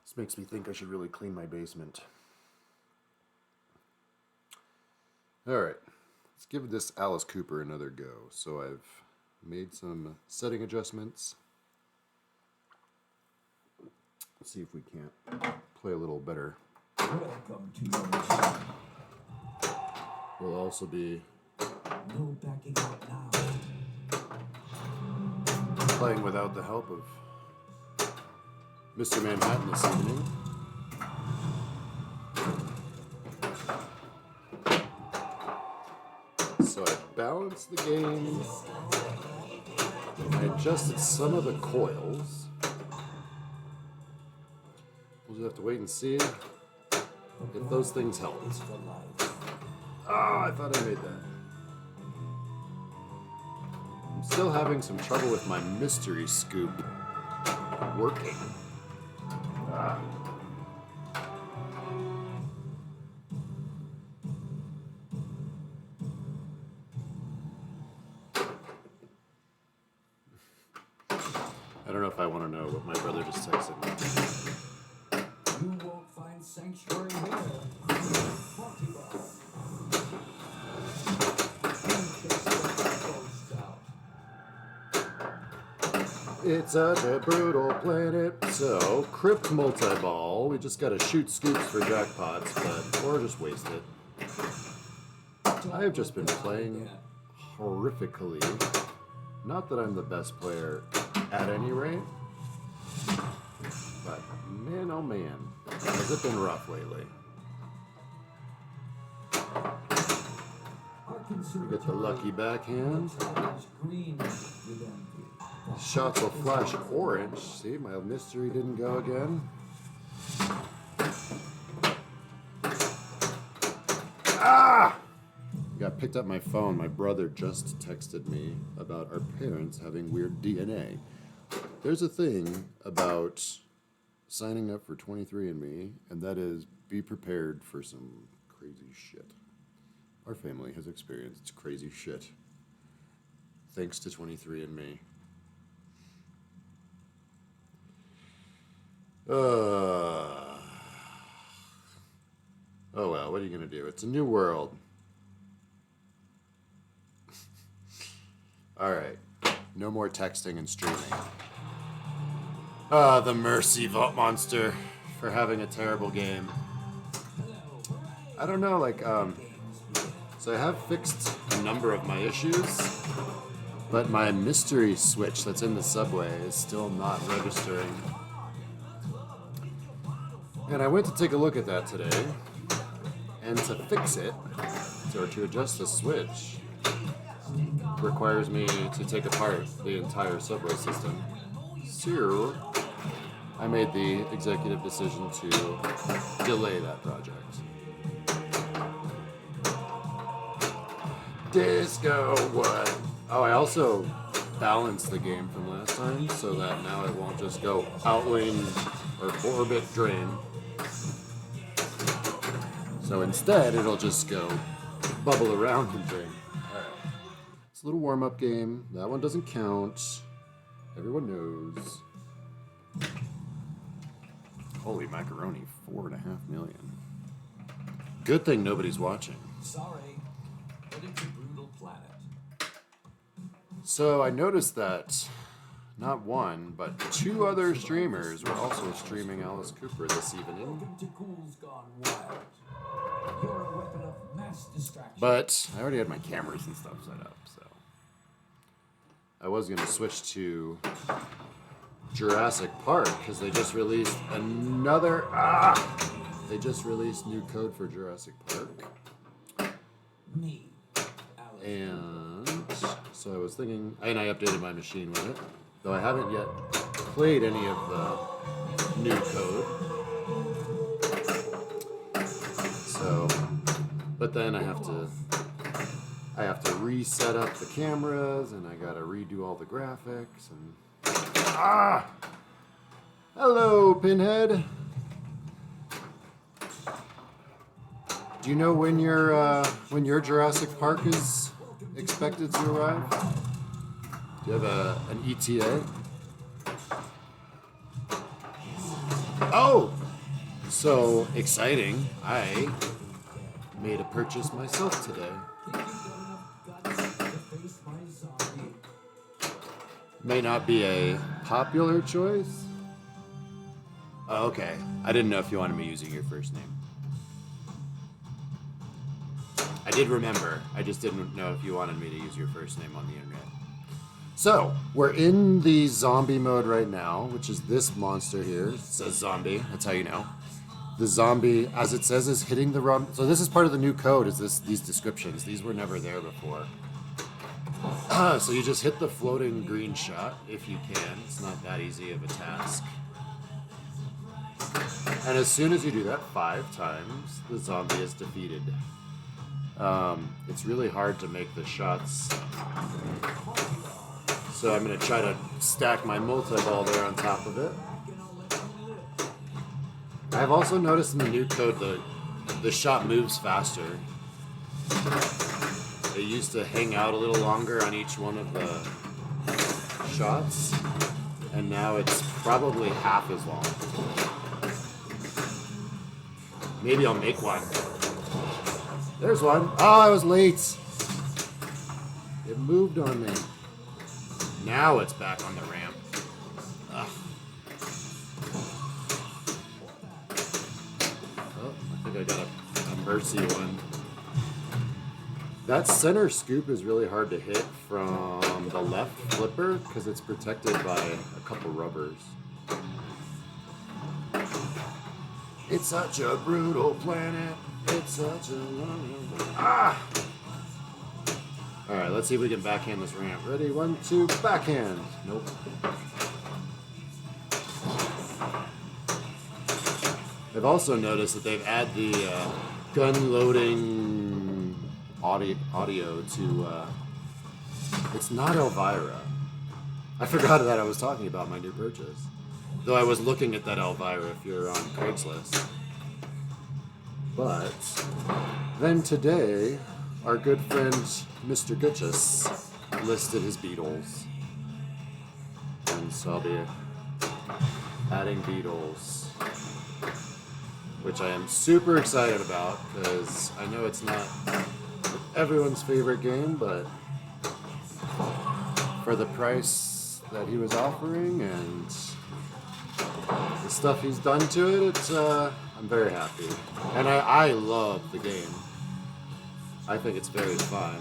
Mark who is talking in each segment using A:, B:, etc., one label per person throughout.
A: This makes me think I should really clean my basement. Alright, let's give this Alice Cooper another go. So I've made some setting adjustments. Let's see if we can't play a little better.
B: Welcome to your
A: We'll also be
B: no backing out now.
A: playing without the help of Mr. Manhattan this evening. So I balanced the game. I adjusted some of the coils. We'll just have to wait and see if those things help.
B: It's for life.
A: Ah, I thought I made that. I'm still having some trouble with my mystery scoop working. Ah. I don't know if I want to know what my brother just texted me.
B: You won't find sanctuary here. Fatima.
A: It's such a brutal planet. So, Crypt Multi-Ball. We just gotta shoot scoops for jackpots, or just waste it. I have just been playing horrifically. Not that I'm the best player at any rate, but man, oh man, has it been rough lately. We get the lucky backhand. Shots will flash orange. See, my mystery didn't go again. Ah! Got picked up my phone. My brother just texted me about our parents having weird DNA. There's a thing about signing up for 23andMe, and that is be prepared for some crazy shit. Our family has experienced crazy shit thanks to 23andMe. Oh well, what are you gonna do? It's a new world. Alright, no more texting and streaming. The mercy Vault Monster for having a terrible game. I don't know, so I have fixed a number of my issues, but my mystery switch that's in the subway is still not registering. And I went to take a look at that today, and to fix it, or to adjust the switch, requires me to take apart the entire subway system. So, I made the executive decision to delay that project. Disco what? Oh, I also balanced the game from last time so that now it won't just go outwing or orbit drain. So instead, it'll just go bubble around and drain. Alright. It's a little warm-up game. That one doesn't count. Everyone knows. Holy macaroni, 4.5 million. Good thing nobody's watching.
B: Sorry, but it's a brutal planet.
A: So I noticed that not one, but two other streamers were also streaming Alice Cooper this evening.
B: Welcome to Cool's Gone Wild. You're a weapon of mass distraction.
A: But I already had my cameras and stuff set up, so I was going to switch to Jurassic Park because they just released another. They just released new code for Jurassic Park.
B: Me, Alice.
A: And so I was thinking, and I updated my machine with it, though I haven't yet played any of the new code. So, but then I have to reset up the cameras, and I gotta redo all the graphics, and hello, Pinhead. Do you know when your Jurassic Park is expected to arrive? Do you have an ETA? Oh! So exciting. I made a purchase myself today.
B: Think you've got enough guts to face my zombie?
A: May not be a popular choice. Oh, okay. I didn't know if you wanted me using your first name. I did remember. I just didn't know if you wanted me to use your first name on the internet. So, we're in the zombie mode right now, which is this monster here. It says zombie. That's how you know. The zombie, as it says, is hitting the run. So this is part of the new code, is these descriptions. These were never there before. So you just hit the floating green shot, if you can. It's not that easy of a task. And as soon as you do that 5 times, the zombie is defeated. It's really hard to make the shots. So I'm going to try to stack my multi-ball there on top of it. I've also noticed in the new code the shot moves faster. They used to hang out a little longer on each one of the shots, and now it's probably half as long. Maybe I'll make one. There's one. Oh, I was late. It moved on me. Now it's back on the ramp. Ugh. Oh, I think I got a mercy one. That center scoop is really hard to hit from the left flipper because it's protected by a couple rubbers. It's such a brutal planet. It's such a ah! Alright, let's see if we can backhand this ramp. Ready? 1, 2, backhand. Nope. I've also noticed that they've added the gun loading audio to it's not Elvira. I forgot that I was talking about my new purchase. Though I was looking at that Elvira if you're on Craigslist. But then today, our good friend Mr. Gutchess listed his Beatles. And so I'll be adding Beatles, which I am super excited about because I know it's not everyone's favorite game, but for the price that he was offering and the stuff he's done to it, I'm very happy. And I love the game. I think it's very fun.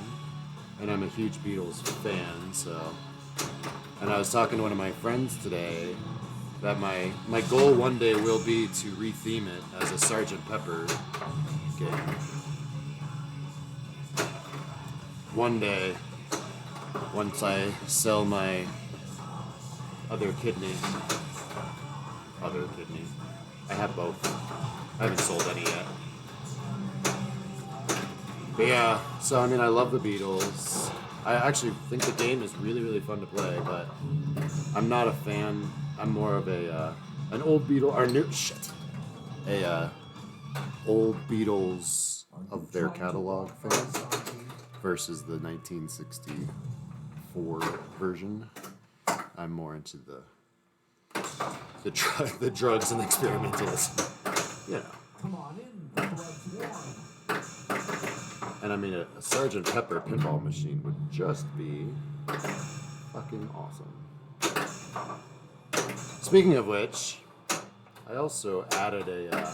A: And I'm a huge Beatles fan, so. And I was talking to one of my friends today that my goal one day will be to retheme it as a Sgt. Pepper game. One day, once I sell my other kidney. I have both. I haven't sold any yet. But yeah, so I mean, I love the Beatles. I actually think the game is really, really fun to play, but I'm not a fan. I'm more of an old Beatle, or new, old Beatles of their catalog fan versus the 1964 version. I'm more into the drugs and experimentalism, you know.
B: Come on in, the blood's warm.
A: And I mean, a Sgt. Pepper pinball machine would just be fucking awesome. Speaking of which, I also added a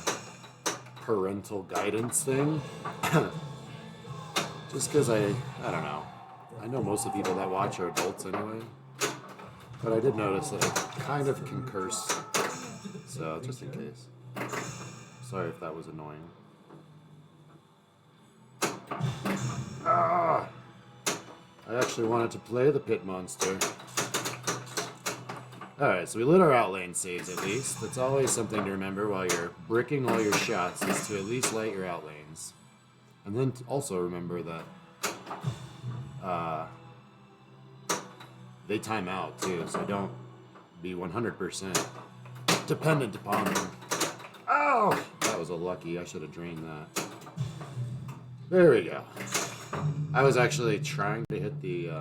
A: parental guidance thing. Just because I don't know. I know most of the people that watch are adults anyway. But I did notice that I kind of can curse. So, just in case. Sorry if that was annoying. Ah! I actually wanted to play the pit monster. Alright, so we lit our outlane saves at least. That's always something to remember while you're bricking all your shots, is to at least light your outlanes. And then also remember that they time out too, so don't be 100% dependent upon them. Oh! That was a lucky, I should have drained that. There we go. I was actually trying to hit the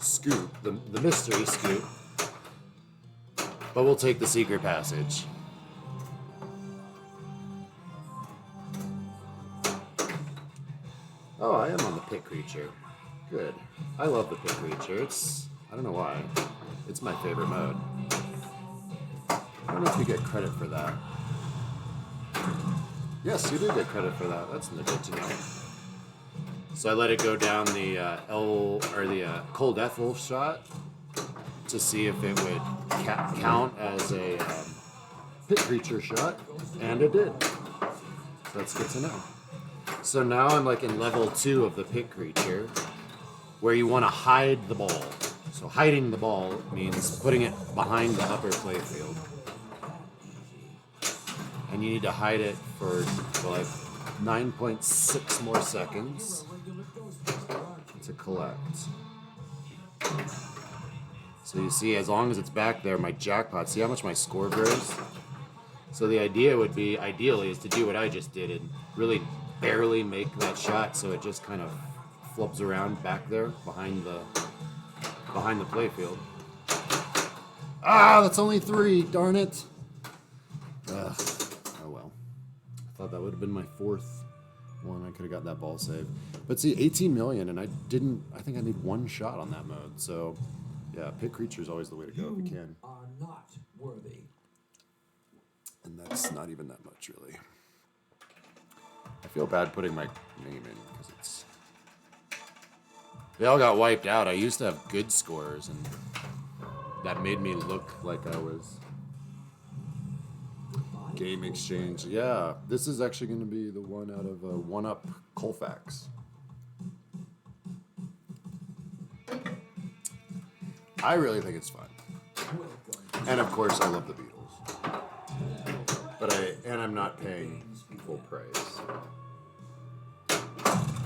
A: scoop, the mystery scoop, But we'll take the secret passage. Oh, I am on the pit creature. Good. I love the pit creature. I don't know why. It's my favorite mode. I don't know if you get credit for that. Yes, you do get credit for that. That's good to know. So I let it go down the Cold Death Wolf shot to see if it would count as a pit creature shot, and it did. So that's good to know. So now I'm like in level 2 of the pit creature, where you want to hide the ball. So hiding the ball means putting it behind the upper playfield. And you need to hide it for like 9.6 more seconds to collect. So you see, as long as it's back there, my jackpot, see how much my score grows? So the idea would be, ideally, is to do what I just did and really barely make that shot so it just kind of flubs around back there behind the playfield. Ah, that's only 3, darn it. Ugh. Oh well. I thought that would have been my 4th one. I could have got that ball save. But see, 18 million, and I think I need 1 shot on that mode. So, yeah, pit creature is always the way to go if you can.
B: Are not worthy.
A: And that's not even that much, really. I feel bad putting my name in because they all got wiped out. I used to have good scores, and that made me look like I was Game Exchange. Yeah, this is actually going to be the one out of 1UP Colfax. I really think it's fun, and of course, I love the Beatles. But I'm not paying full price.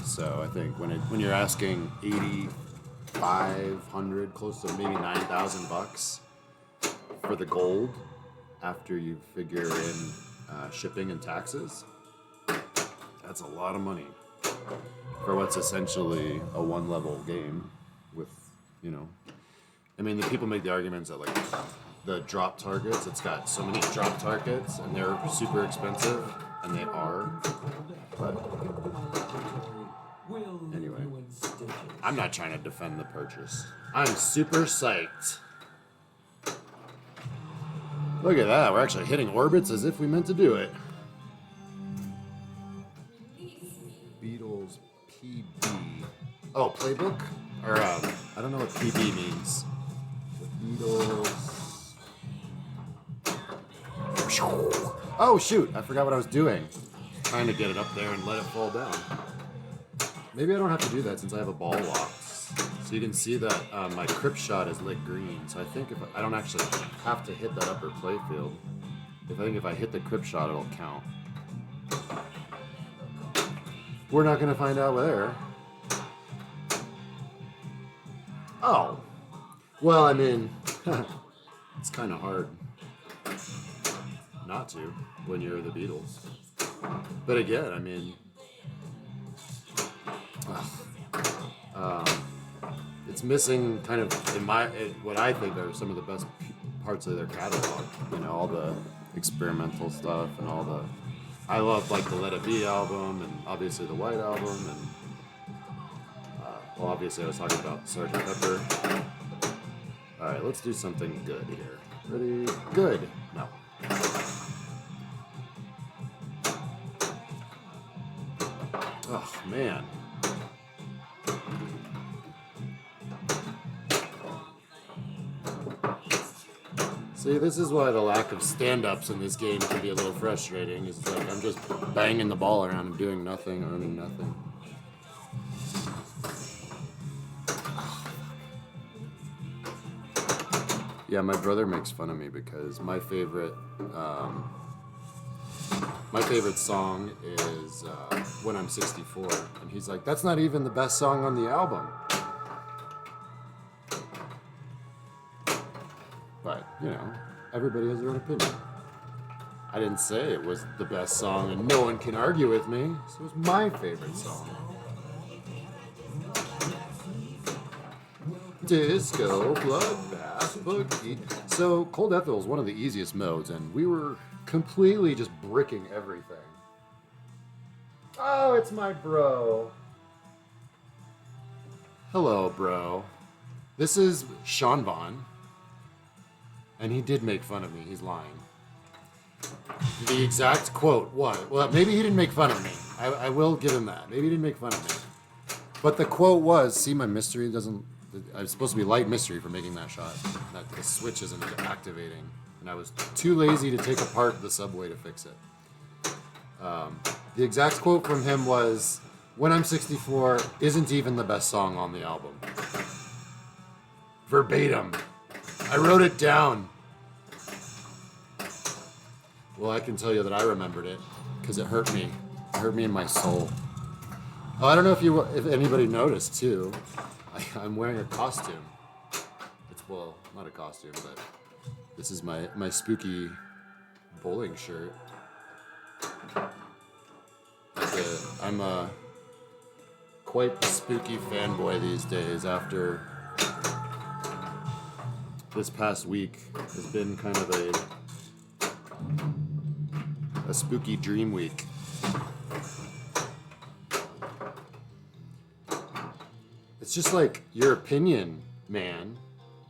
A: So I think when you're asking $8,500, close to maybe $9,000 for the gold, after you figure in shipping and taxes, that's a lot of money for what's essentially a 1-level game. With, I mean, the people make the arguments that like the drop targets, it's got so many drop targets and they're super expensive, and they are. But anyway, I'm not trying to defend the purchase. I'm super psyched. Look at that, we're actually hitting orbits as if we meant to do it. Beatles PB. Oh, playbook? Or, I don't know what PB means. The Beatles. Oh, shoot, I forgot what I was doing. Trying to get it up there and let it fall down. Maybe I don't have to do that since I have a ball lock. So you can see that my crypt shot is lit green. So I think I don't actually have to hit that upper playfield. I think if I hit the crypt shot, it'll count. We're not going to find out where. Oh. Well, I mean, it's kind of hard not to when you're the Beatles. But again, I mean, it's missing kind of what I think are some of the best parts of their catalog. All the experimental stuff and all the. I love like the Let It Be album and obviously the White Album and obviously I was talking about Sgt. Pepper. All right, let's do something good here. Ready? Good. No. Oh man. See, this is why the lack of stand-ups in this game can be a little frustrating. It's like I'm just banging the ball around and doing nothing, earning nothing. Yeah, my brother makes fun of me because my favorite song is When I'm 64. And he's like, that's not even the best song on the album. But, everybody has their own opinion. I didn't say it was the best song, and no one can argue with me. So it was my favorite song. Disco Bloodbath. Spooky. So Cold Ethel is one of the easiest modes, and we were completely just bricking everything. Oh, it's my bro. Hello, bro. This is Sean Vaughn, and he did make fun of me. He's lying. The exact quote was, well, maybe he didn't make fun of me. I will give him that. Maybe he didn't make fun of me. But the quote was, see, my mystery doesn't, I'm supposed to be light mystery for making that shot. That the switch isn't activating. And I was too lazy to take apart the subway to fix it. The exact quote from him was, When I'm 64 isn't even the best song on the album. Verbatim. I wrote it down. Well, I can tell you that I remembered it because it hurt me. It hurt me in my soul. Oh, I don't know if anybody noticed too. I'm wearing a costume. It's, well, not a costume, but this is my spooky bowling shirt. I'm a quite the spooky fanboy these days after this past week has been kind of a spooky dream week. It's just like your opinion, man.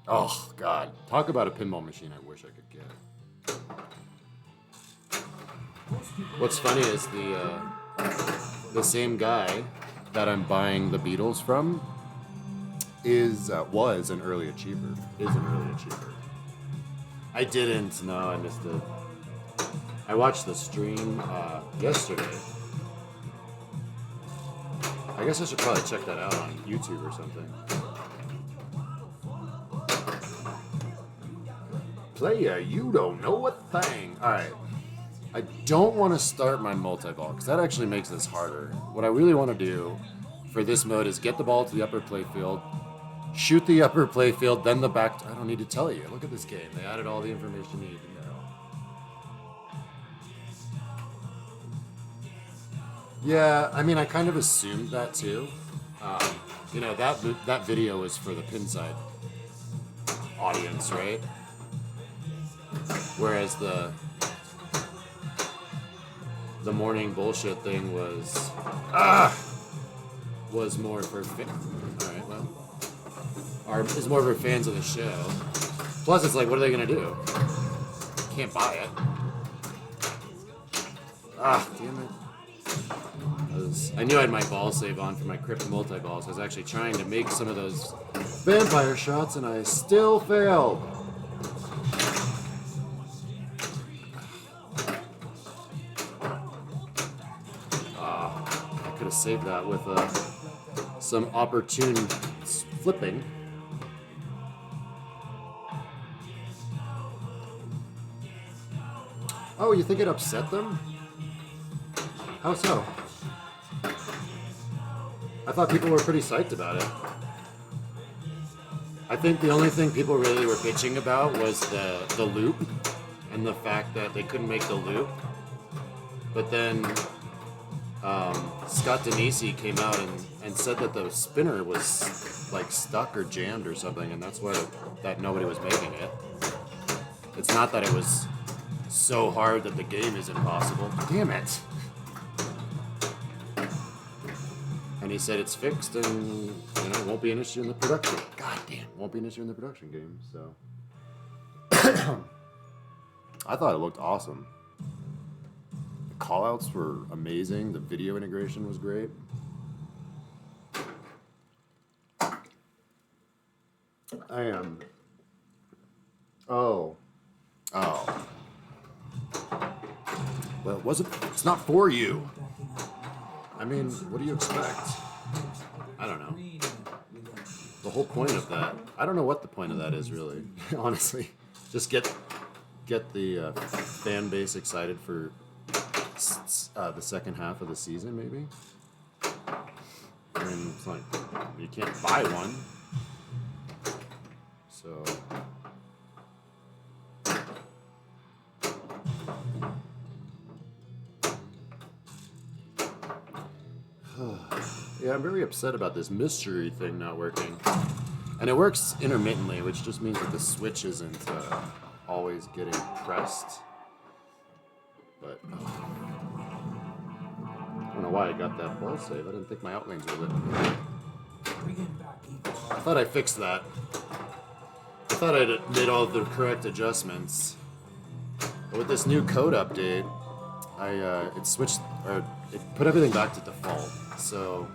A: Oh, God. Talk about a pinball machine I wish I could get. What's funny is the same guy that I'm buying the Beatles from was an early achiever. Is an early achiever. I didn't. No, I missed it. I watched the stream yesterday. I guess I should probably check that out on YouTube or something. Player, you don't know a thing. Alright. I don't want to start my multi-ball, because that actually makes this harder. What I really want to do for this mode is get the ball to the upper playfield, shoot the upper playfield, then the back... I don't need to tell you. Look at this game. They added all the information you need to know. Yeah, I mean, I kind of assumed that too. You know, that video was for the Pinside audience, right? Whereas the morning bullshit thing was more for alright, well, is more for fans of the show. Plus, it's like, what are they gonna do? Can't buy it. Damn it. I knew I had my ball save on for my Crypt multi-balls. I was actually trying to make some of those vampire shots, and I still failed. I could have saved that with some opportune flipping. Oh, you think it upset them? How so? I thought people were pretty psyched about it. I think the only thing people really were bitching about was the loop and the fact that they couldn't make the loop. But then Scott Denisi came out and said that the spinner was like stuck or jammed or something, and that's why that nobody was making it. It's not that it was so hard that the game is impossible. Damn it. And he said it's fixed and, you know, it won't be an issue in the production. God damn, it won't be an issue in the production game, so. I thought it looked awesome. The callouts were amazing. The video integration was great. I am. Oh. Well, it's not for you. I mean, what do you expect? I don't know. The whole point of that, I don't know what the point of that is really, honestly. Just get the fan base excited for the second half of the season, maybe? I mean, it's like, you can't buy one. So... Yeah, I'm very upset about this mystery thing not working. And it works intermittently, which just means that the switch isn't always getting pressed. But I don't know why I got that ball save. I didn't think my outlanes were lit.
B: Bring it back, Igor.
A: I thought I fixed that. I thought I'd made all the correct adjustments. But with this new code update, it switched, or it put everything back to default. So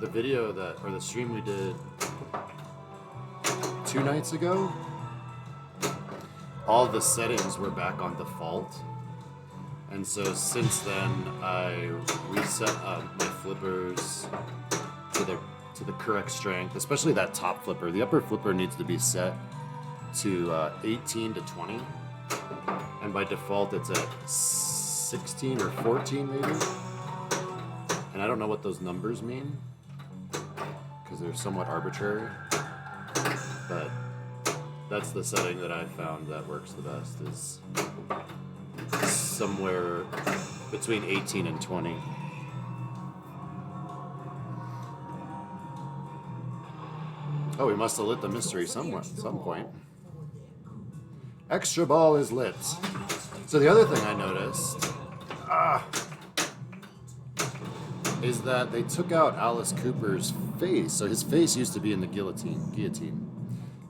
A: the video or the stream we did 2 nights ago, all the settings were back on default. And so since then, I reset my flippers to the correct strength, especially that top flipper. The upper flipper needs to be set to 18 to 20. And by default, it's at 16 or 14 maybe. And I don't know what those numbers mean, because they're somewhat arbitrary. But that's the setting that I found that works the best, is somewhere between 18 and 20. Oh, we must have lit the mystery somewhere, at some point. Extra ball is lit. So the other thing I noticed is that they took out Alice Cooper's face. So his face used to be in the guillotine.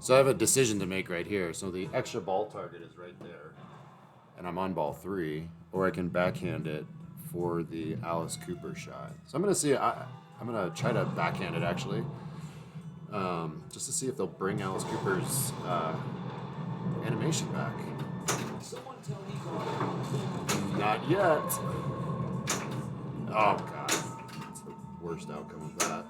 A: So I have a decision to make right here. So the extra ball target is right there, and I'm on ball 3, or I can backhand it for the Alice Cooper shot. So I'm gonna see. I'm gonna try to backhand it actually, just to see if they'll bring Alice Cooper's animation back.
B: Someone tell Igor.
A: Not yet. Oh god, that's the worst outcome of that.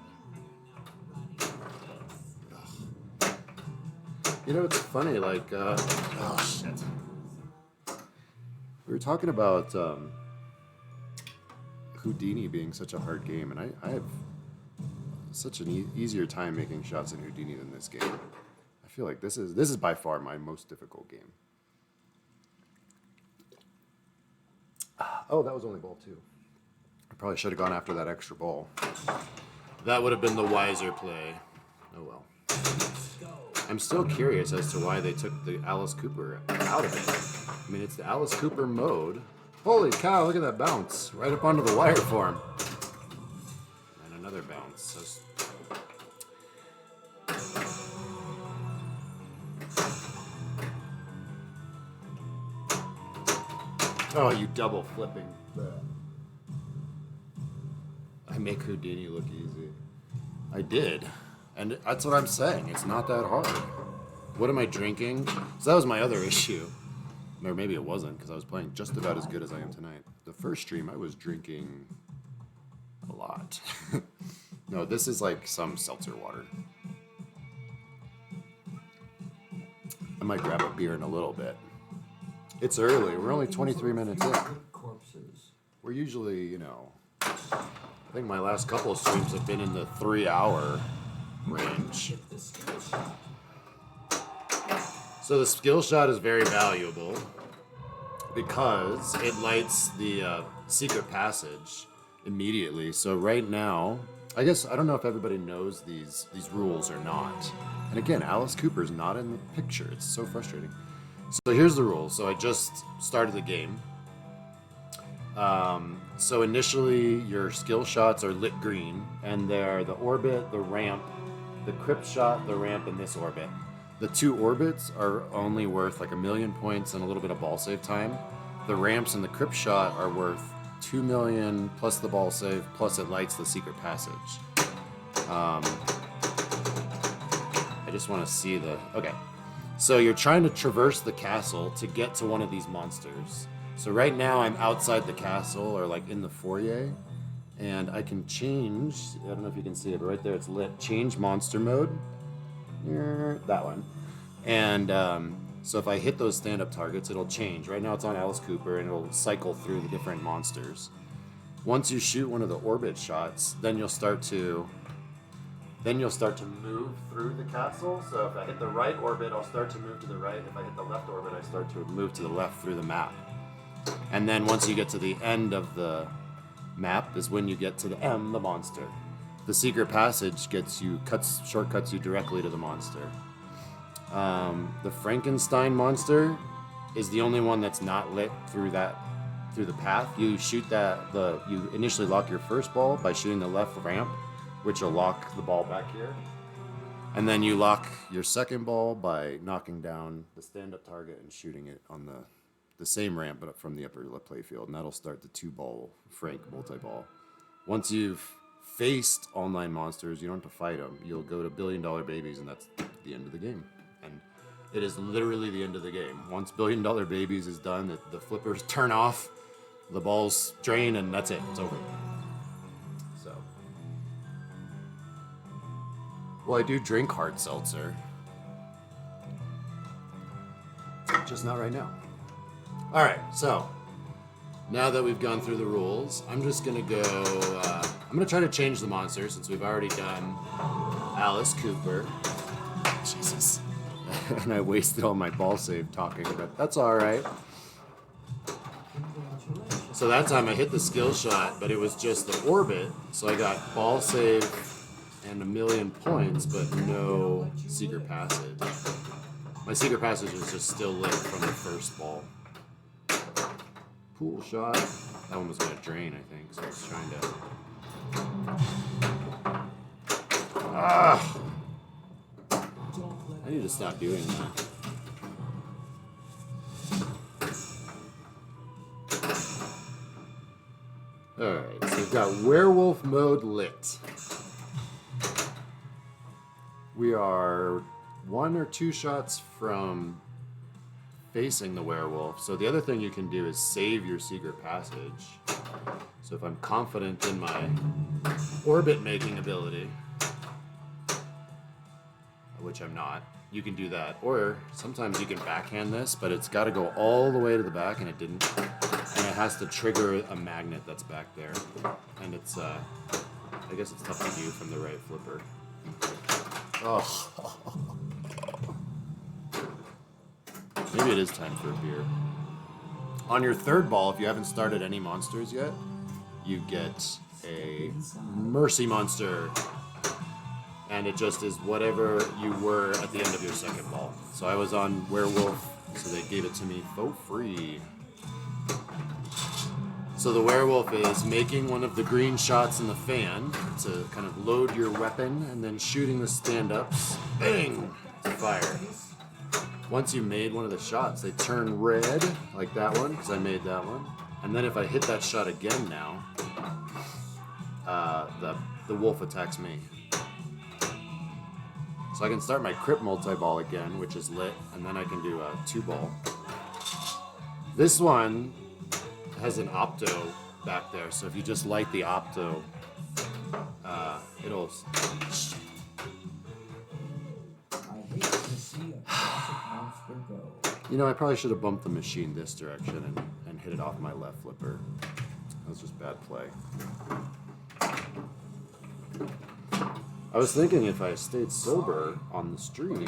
A: You know, it's funny, like, oh shit. We were talking about Houdini being such a hard game, and I have such an easier time making shots in Houdini than this game. I feel like this is by far my most difficult game. Oh, that was only ball 2. I probably should have gone after that extra ball. That would have been the wiser play. Oh well. I'm still curious as to why they took the Alice Cooper out of it. I mean, it's the Alice Cooper mode. Holy cow, look at that bounce. Right up onto the wire form. And another bounce. Oh, you double flipping. I make Houdini look easy. I did. And that's what I'm saying. It's not that hard. What am I drinking? So that was my other issue. Or maybe it wasn't, because I was playing just about as good as I am tonight. The first stream, I was drinking a lot. No, this is like some seltzer water. I might grab a beer in a little bit. It's early. We're only 23 minutes in.
B: Corpses.
A: We're usually, I think my last couple of streams have been in the 3-hour range.
B: Get the skill shot.
A: So the skill shot is very valuable because it lights the secret passage immediately. So right now, I guess I don't know if everybody knows these rules or not. And again, Alice Cooper's not in the picture. It's so frustrating. So here's the rules. So I just started the game. So initially, your skill shots are lit green, and they're the orbit, the ramp, the crypt shot, the ramp, and this orbit. The 2 orbits are only worth like 1,000,000 points and a little bit of ball save time. The ramps and the crypt shot are worth 2 million plus the ball save, plus it lights the secret passage. I just want to see okay. So you're trying to traverse the castle to get to one of these monsters. So right now I'm outside the castle, or like in the foyer, and I can change, I don't know if you can see it, but right there it's lit, change monster mode. That one. And so if I hit those stand-up targets, it'll change. Right now it's on Alice Cooper, and it'll cycle through the different monsters. Once you shoot one of the orbit shots, then you'll start to move through the castle. So if I hit the right orbit, I'll start to move to the right. If I hit the left orbit, I start to move to the left through the map. And then once you get to the end of the map is when you get to the monster. the secret passage shortcuts you directly to the monster. The Frankenstein monster is the only one that's not lit through the path. You you initially lock your first ball by shooting the left ramp, which will lock the ball back here. And then you lock your second ball by knocking down the stand-up target and shooting it on the same ramp, but from the upper play field, and that'll start the 2-ball Frank multi-ball. Once you've faced all 9 monsters, you don't have to fight them. You'll go to $1 Billion Babies, and that's the end of the game. And it is literally the end of the game. Once $1 Billion Babies is done, the flippers turn off, the balls drain, and that's it. It's over. So, well, I do drink hard seltzer, just not right now. All right, so now that we've gone through the rules, I'm just gonna go. I'm gonna try to change the monster since we've already done Alice Cooper. Jesus, and I wasted all my ball save talking, but that's all right. So that time I hit the skill shot, but it was just the orbit, so I got ball save and 1,000,000 points, but no secret passage. My secret passage was just still lit from the first ball. Pool shot. That one was gonna drain, I think, so I was trying to. I need to stop doing that. Alright, so we've got werewolf mode lit. We are 1 or 2 shots from facing the werewolf. So the other thing you can do is save your secret passage. So if I'm confident in my orbit making ability, which I'm not, you can do that. Or sometimes you can backhand this, but it's got to go all the way to the back, and it didn't. And it has to trigger a magnet that's back there. And it's, I guess it's tough to do from the right flipper. Oh. Maybe it is time for a beer. On your third ball, if you haven't started any monsters yet, you get a Mercy Monster. And it just is whatever you were at the end of your second ball. So I was on Werewolf, so they gave it to me for free. So the Werewolf is making one of the green shots in the fan to kind of load your weapon, and then shooting the stand-ups, bang, to fire. Once you made one of the shots, they turn red, like that one, because I made that one. And then if I hit that shot again now, the wolf attacks me. So I can start my Crypt multi-ball again, which is lit, and then I can do a 2-ball. This one has an opto back there, so if you just light the opto, it'll... You know, I probably should have bumped the machine this direction and hit it off my left flipper. That was just bad play. I was thinking if I stayed sober on the stream,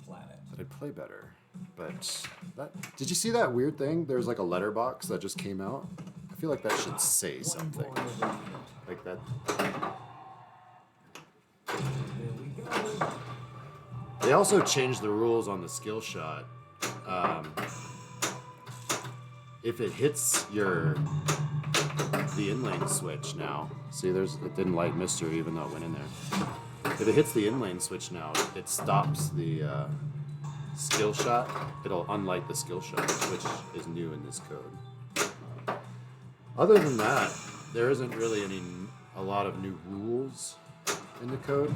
A: that I'd play better. But did you see that weird thing? There's like a letterbox that just came out. I feel like that should say something. Like that. They also changed the rules on the skill shot. If it hits the inlane switch now, see, it didn't light mystery even though it went in there. If it hits the inlane switch now, it stops the skill shot. It'll unlight the skill shot, which is new in this code. Other than that, there isn't really a lot of new rules in the code.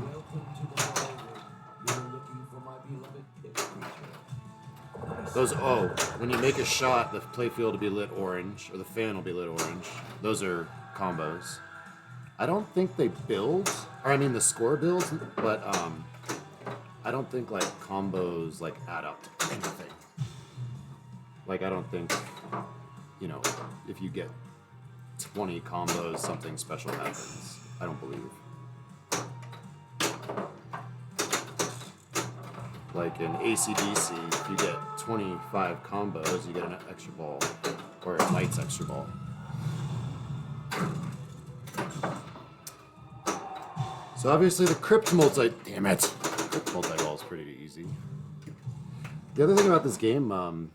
A: When you make a shot, the playfield will be lit orange, or the fan will be lit orange. Those are combos. I don't think they build, the score builds, but I don't think like combos like add up to anything. Like I don't think, if you get 20 combos, something special happens. I don't believe. Like in AC/DC, if you get 25 combos, you get an extra ball, or it lights extra ball. So obviously the crypt multi... Damn it. Crypt multi-ball is pretty easy. The other thing about this game,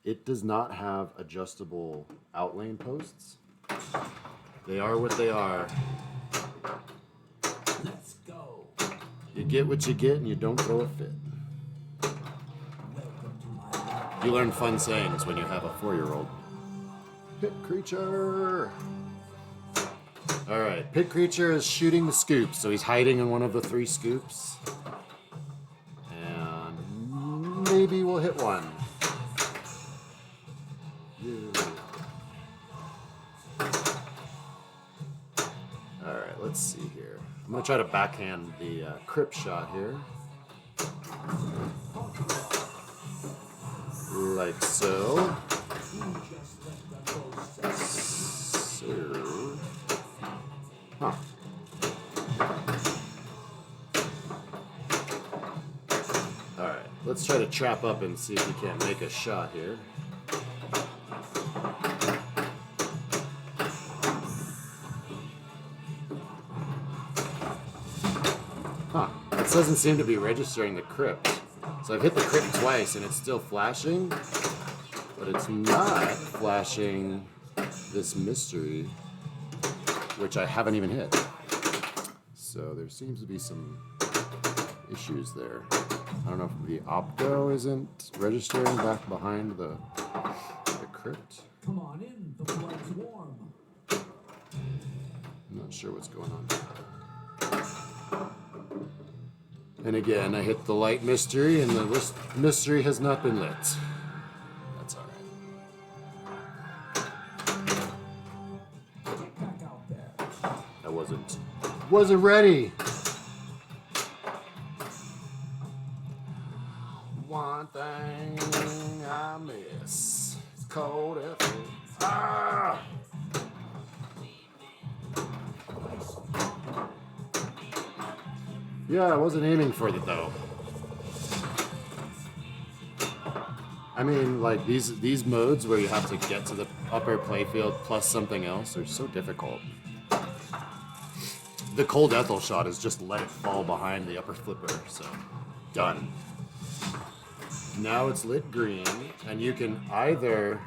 A: it does not have adjustable outlane posts. They are what they are.
B: Let's go.
A: You get what you get and you don't throw a fit.
B: Welcome to my life.
A: You learn fun sayings when you have a 4-year-old. Pit creature! Alright, pit creature is shooting the scoops, so he's hiding in one of the 3 scoops. And maybe we'll hit one. Alright, let's see here. I'm gonna try to backhand the crypt shot here. Like so.
B: You just let the ghost set.
A: So. Huh. Alright, let's try to trap up and see if we can't make a shot here. Huh. It doesn't seem to be registering the crypt. So I've hit the crypt twice and it's still flashing, but it's not flashing this mystery, which I haven't even hit. So there seems to be some issues there. I don't know if the opto isn't registering back behind the crypt.
B: Come on in, the blood's warm.
A: I'm not sure what's going on. And again, I hit the light mystery, and the mystery has not been lit. That's all right.
B: Get back out there.
A: I wasn't ready. One thing I miss. It's cold effort. Ah! Yeah, I wasn't aiming for it though. I mean, like these modes where you have to get to the upper playfield plus something else are so difficult. The cold ethel shot is just let it fall behind the upper flipper, so done. Now it's lit green, and you can either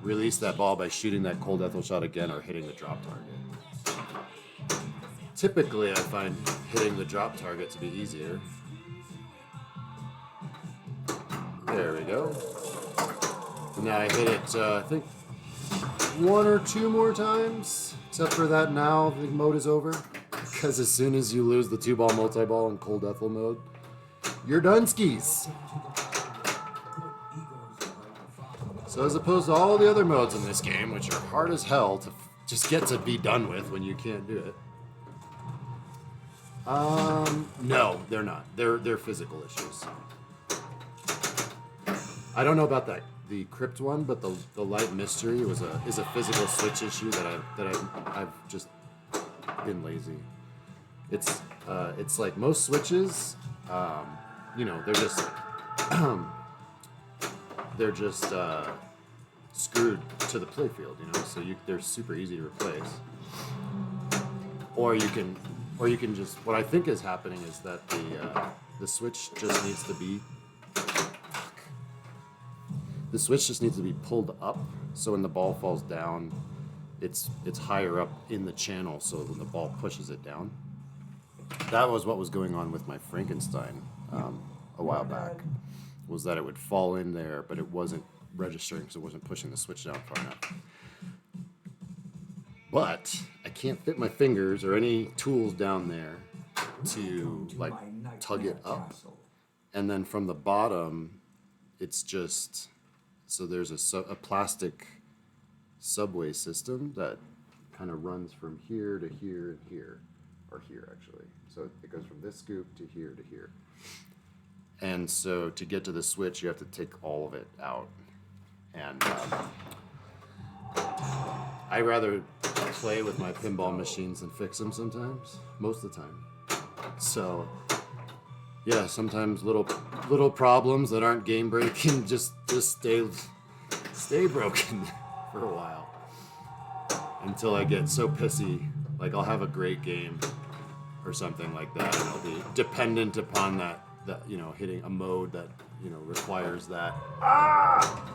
A: release that ball by shooting that cold ethel shot again or hitting the drop target. Typically, I find hitting the drop target to be easier. There we go. Now I hit it, I think, 1 or 2 more times. Except for that now, the mode is over. Because as soon as you lose the 2-ball multi-ball in cold ethel mode, you're done skis. So as opposed to all the other modes in this game, which are hard as hell to just get to be done with when you can't do it. No, they're not. They're physical issues. I don't know about the crypt one, but the light mystery is a physical switch issue that I've just been lazy. It's like most switches, you know, they're just screwed to the playfield, you know, so they're super easy to replace. Or you can just, what I think is happening is that the switch just needs to be pulled up, so when the ball falls down, it's higher up in the channel, so when the ball pushes it down. That was what was going on with my Frankenstein a while back, was that it would fall in there, but it wasn't registering, so it wasn't pushing the switch down far enough. But I can't fit my fingers or any tools down there to like tug it up. And then from the bottom, it's just, so there's a plastic subway system that kind of runs from here to here and here, or here actually. So it goes from this scoop to here to here. And so to get to the switch, you have to take all of it out. And I rather play with my pinball machines than fix them sometimes, most of the time. So yeah, sometimes little problems that aren't game breaking just stay broken for a while until I get so pissy. Like I'll have a great game or something like that, and it'll be dependent upon that you know, hitting a mode that, you know, requires that. Ah!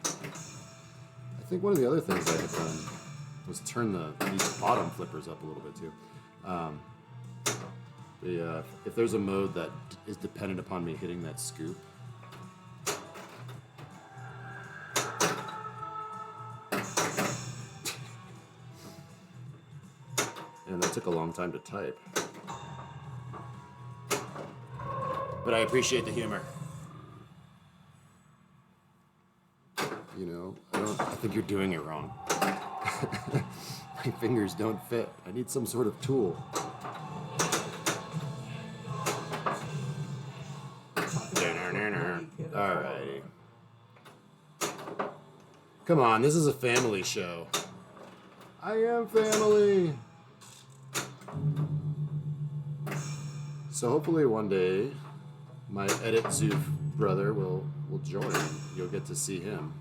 A: I think one of the other things I had done was turn these bottom flippers up a little bit too. If there's a mode that is dependent upon me hitting that scoop. And that took a long time to type. But I appreciate the humor. You know, I think you're doing it wrong. My fingers don't fit. I need some sort of tool. Alrighty. Come on, this is a family show. I am family. So hopefully one day my Edit Zoof brother will join. You'll get to see him.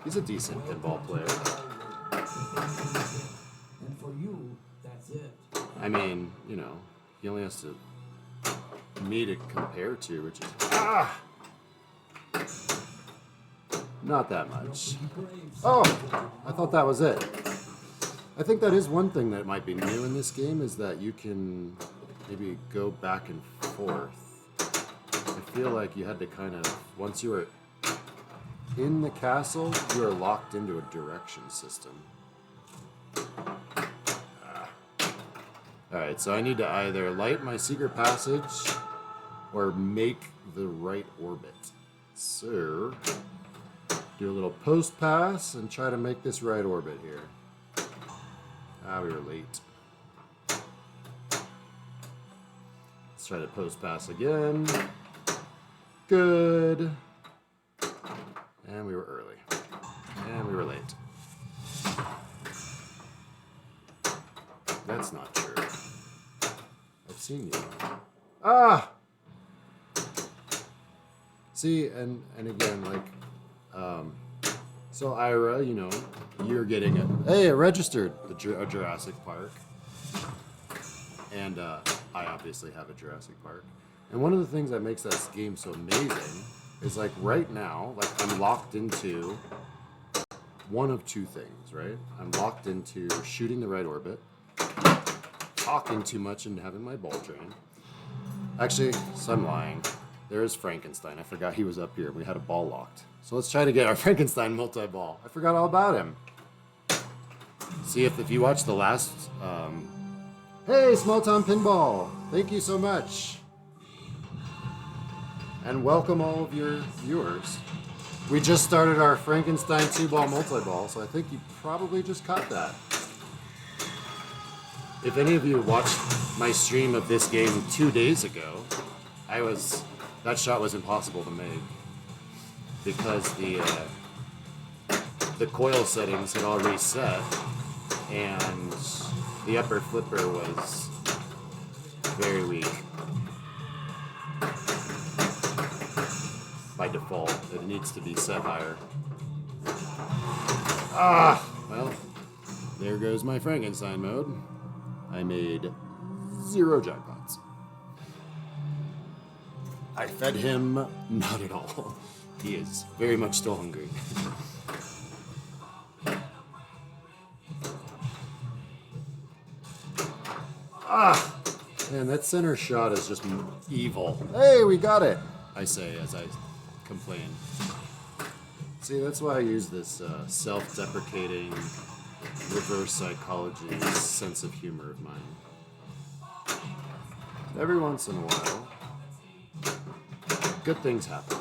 A: He's a decent pinball player.
B: And for you, that's it.
A: I mean, you know, he only has me to compare to, which is not that much. Oh, I thought that was it. I think that is one thing that might be new in this game, is that you can maybe go back and forth. I feel like you had to kind of, once you were in the castle, you are locked into a direction system. Alright, so I need to either light my secret passage or make the right orbit. So, do a little post pass and try to make this right orbit here. Ah, we were late. Let's try to post pass again. Good. And we were early. And we were late. That's not true. I've seen you. Ah! See, and again, like, so Ira, you know, you're getting it. Hey, it registered a Jurassic Park. And I obviously have a Jurassic Park. And one of the things that makes that game so amazing is, like, right now, like, I'm locked into one of two things, right? I'm locked into shooting the right orbit, talking too much and having my ball drain. Actually, so I'm lying. There is Frankenstein. I forgot he was up here. We had a ball locked. So let's try to get our Frankenstein multi-ball. I forgot all about him. See, if you watch the last... Hey, Small Town Pinball! Thank you so much. And welcome all of your viewers. We just started our Frankenstein 2-ball multi-ball, so I think you probably just caught that. If any of you watched my stream of this game 2 days ago, that shot was impossible to make because the coil settings had all reset and the upper flipper was very weak. By default, it needs to be set higher. Ah, well, there goes my Frankenstein mode. I made 0 jackpots. I fed him not at all. He is very much still hungry. Ah, man, that center shot is just evil. Hey, we got it, I say as I complain. See, that's why I use this self-deprecating reverse psychology sense of humor of mine. Every once in a while, good things happen.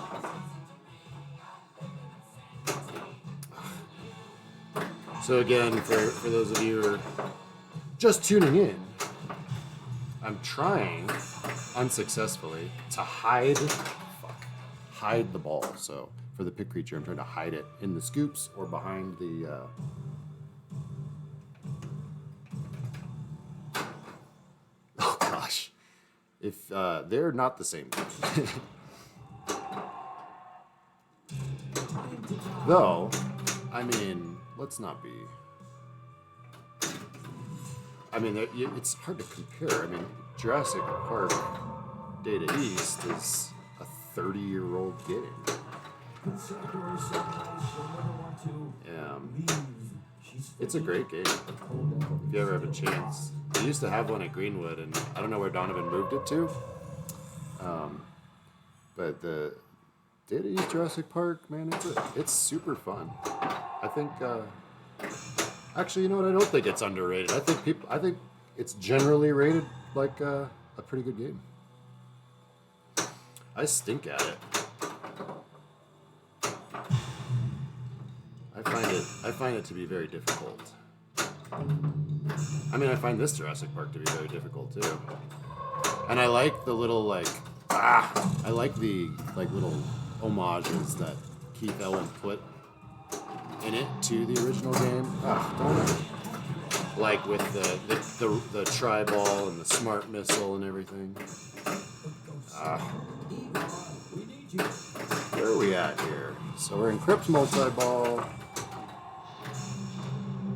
A: So again, for those of you who are just tuning in, I'm trying, unsuccessfully, to hide the ball. So for the pit creature, I'm trying to hide it in the scoops or behind the... Oh gosh. If they're not the same thing. Though, I mean, let's not be... I mean, it's hard to compare. I mean, Jurassic Park Data East is a 30-year-old game.
B: Conservatory supplies she'll never want to
A: Yeah.
B: leave. She's
A: It's a great game. If you ever have a chance. I used to have one at Greenwood, and I don't know where Donovan moved it to. But the Data East Jurassic Park, man, it's super fun. I think. Actually, you know what? I don't think it's underrated. I think it's generally rated like a pretty good game. I stink at it. I find it to be very difficult. I mean, I find this Jurassic Park to be very difficult too. And I like the little I like the little homages that Keith Ellen put in it to the original game. Like with the tri-ball and the smart missile and everything.
B: we need you.
A: Where are we at here? So we're in Crypt Multi-Ball.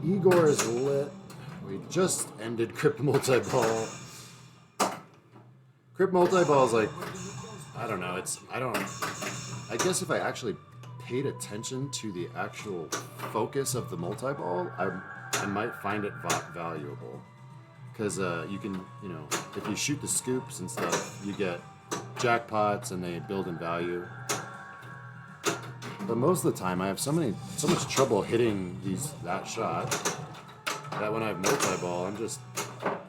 A: Igor is lit. We just ended Crypt Multi-Ball. Crypt Multi-Ball is like, I don't know, I guess if I actually paid attention to the actual focus of the multi-ball, I might find it valuable. Because you can, if you shoot the scoops and stuff, you get jackpots and they build in value. But most of the time, I have so much trouble hitting that shot that when I have multi-ball, I'm just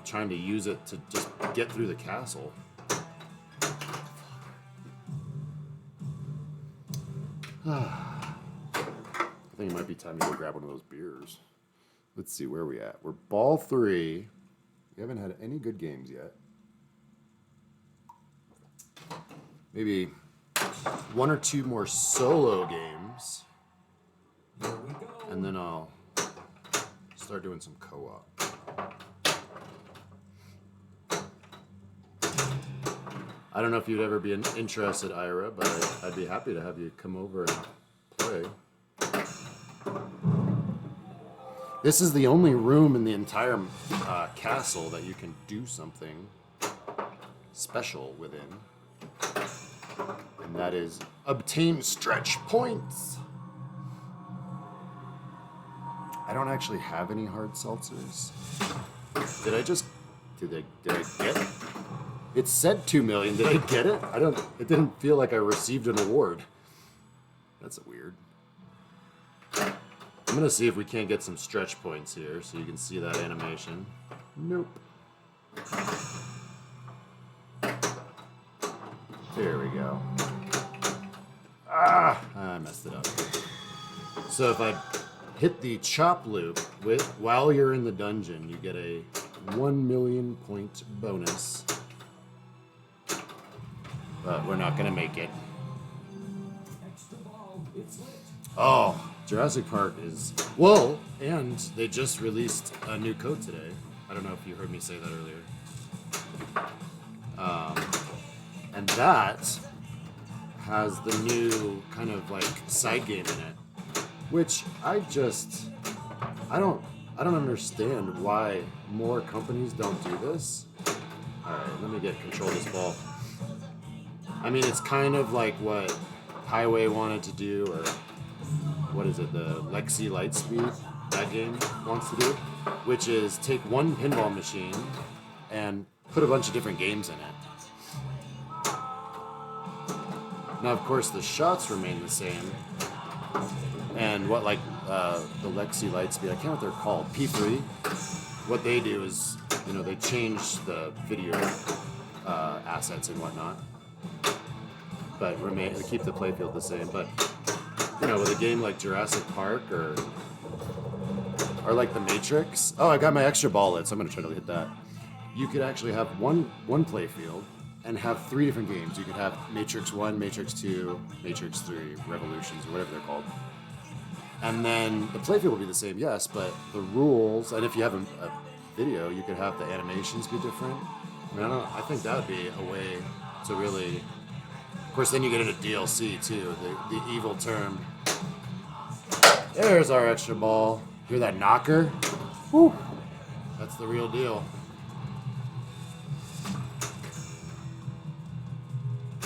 A: trying to use it to just get through the castle. I think it might be time to go grab one of those beers. Let's see where we at. We're ball 3. We haven't had any good games yet. Maybe 1 or 2 more solo games.
B: Here we go.
A: And then I'll start doing some co-op. I don't know if you'd ever be interested, Ira, but I'd be happy to have you come over and play. This is the only room in the entire castle that you can do something special within. And that is obtain stretch points. I don't actually have any hard seltzers. Did I get it? It said 2 million. Did I get it? It didn't feel like I received an award. That's weird. I'm gonna see if we can't get some stretch points here so you can see that animation. Nope. There we go. I messed it up. So if I hit the chop loop while you're in the dungeon, you get a 1 million point bonus. But we're not gonna make it.
B: Extra ball. It's lit.
A: Oh, Jurassic Park is and they just released a new code today. I don't know if you heard me say that earlier. And that has the new kind of like side game in it, which I don't understand why more companies don't do this. All right, let me get control of this ball. I mean, it's kind of like what Highway wanted to do, or what is it, the Lexi Lightspeed, that game wants to do, which is take one pinball machine and put a bunch of different games in it. Now, of course, the shots remain the same, and what the Lexi Lightspeed, I can't remember what they're called, P3, what they do is, they change the video assets and whatnot, but keep the playfield the same. But with a game like Jurassic Park or like The Matrix, I got my extra ball lit, so I'm gonna try to hit that. You could actually have one playfield and have 3 different games. You could have Matrix 1, Matrix 2, Matrix 3, Revolutions, or whatever they're called. And then the playfield will be the same, yes, but the rules, and if you have a video, you could have the animations be different. I think that would be a way to really. Of course, then you get into DLC too, the evil term. There's our extra ball. Hear that knocker? Woo! That's the real deal.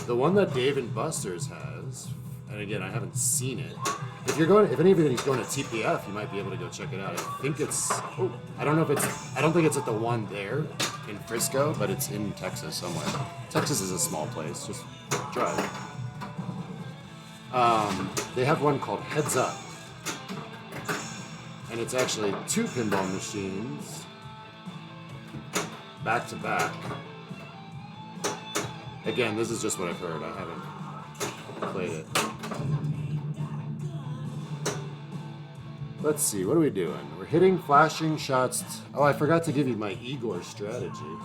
A: The one that Dave and Buster's has, and again, I haven't seen it. If anybody's going to TPF, you might be able to go check it out. I think it's, I don't think it's at the one there in Frisco, but it's in Texas somewhere. Texas is a small place, just drive. They have one called Heads Up. And it's actually 2 pinball machines back to back. Again, this is just what I've heard. I haven't played it. Let's see, what are we doing? We're hitting flashing shots. Oh, I forgot to give you my Igor strategy.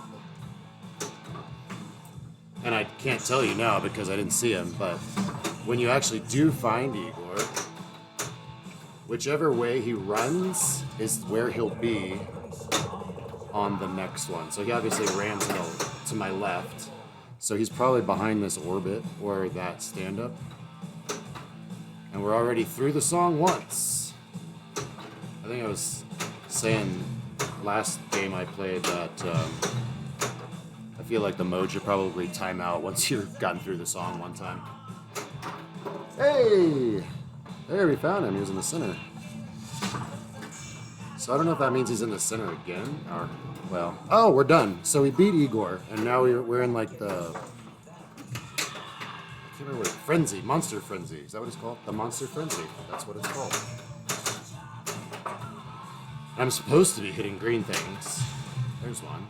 A: And I can't tell you now because I didn't see him, but when you actually do find Igor, whichever way he runs is where he'll be on the next one. So he obviously ran to my left. So he's probably behind this orbit or that stand-up. And we're already through the song once. I think I was saying last game I played that I feel like the mode should probably time out once you've gotten through the song one time. Hey! There, we found him. He was in the center. So I don't know if that means he's in the center again, or, well... Oh, we're done. So we beat Igor, and now we're in, like, the... I can't remember what... Frenzy. Monster Frenzy. Is that what it's called? The Monster Frenzy. That's what it's called. I'm supposed to be hitting green things. There's one.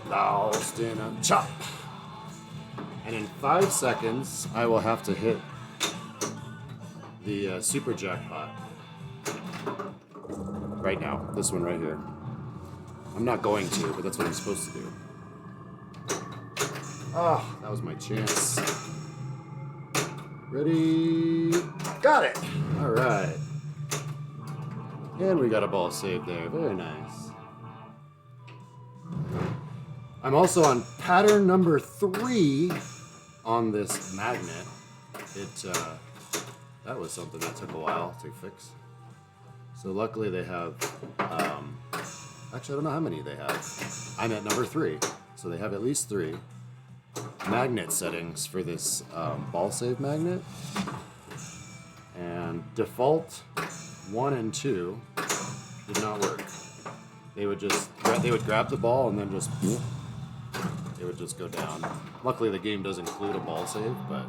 A: Lost in a chop. And in 5 seconds, I will have to hit the super jackpot. Right now. This one right here. I'm not going to, but that's what I'm supposed to do. Ah, that was my chance. Ready? Got it! Alright. And we got a ball saved there. Very nice. I'm also on pattern number 3 on this magnet. That was something that took a while to fix. So luckily they have, actually I don't know how many they have. I'm at number 3. So they have at least 3 magnet settings for this ball save magnet. And default 1 and 2 did not work. They would grab the ball and then just it would just go down. Luckily the game does include a ball save, but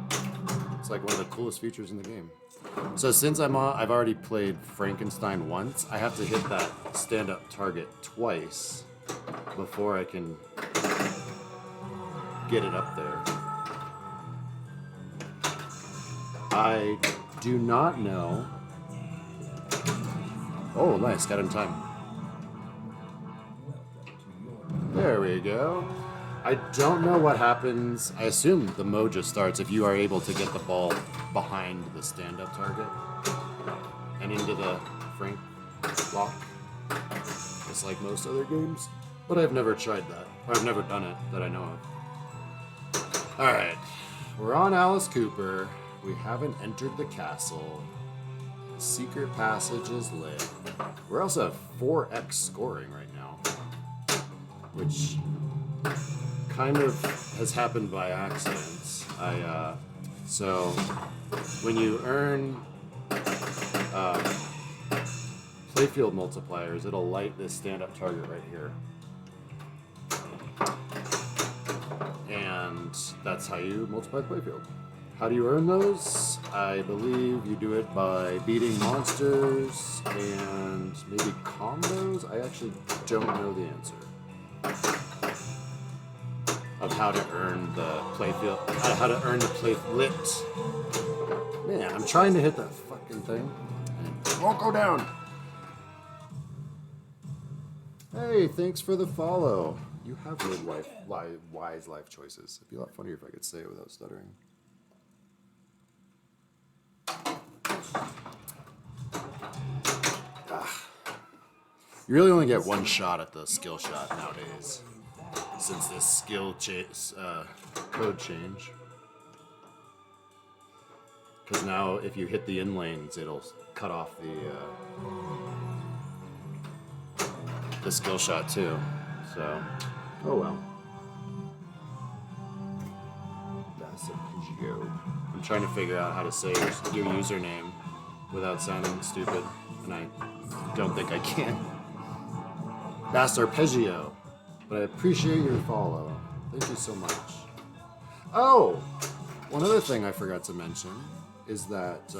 A: it's like one of the coolest features in the game. So since I've already played Frankenstein once, I have to hit that stand-up target twice before I can get it up there. I do not know. Oh, nice, got in time. There we go. I don't know what happens. I assume the mode just starts if you are able to get the ball behind the stand-up target and into the Frank lock. It's like most other games, but I've never tried that. Or I've never done it that I know of. Alright, we're on Alice Cooper. We haven't entered the castle. The secret passage is lit. We're also at 4x scoring right now, which kind of has happened by accident. So when you earn playfield multipliers, it'll light this stand-up target right here. And that's how you multiply the playfield. How do you earn those? I believe you do it by beating monsters and maybe combos? I actually don't know the answer of how to earn the playfield, how to earn the playlit. Man, I'm trying to hit that fucking thing and it won't go down. Hey, thanks for the follow. You have made wise life choices. It'd be a lot funnier if I could say it without stuttering. You really only get one shot at the skill shot nowadays, since this skill code change. Because now if you hit the in lanes, it'll cut off the skill shot too. So, oh well. That's a Pidgeot. I'm trying to figure out how to say your username without sounding stupid, and I don't think I can. That's Arpeggio. But I appreciate your follow. Thank you so much. Oh! One other thing I forgot to mention is that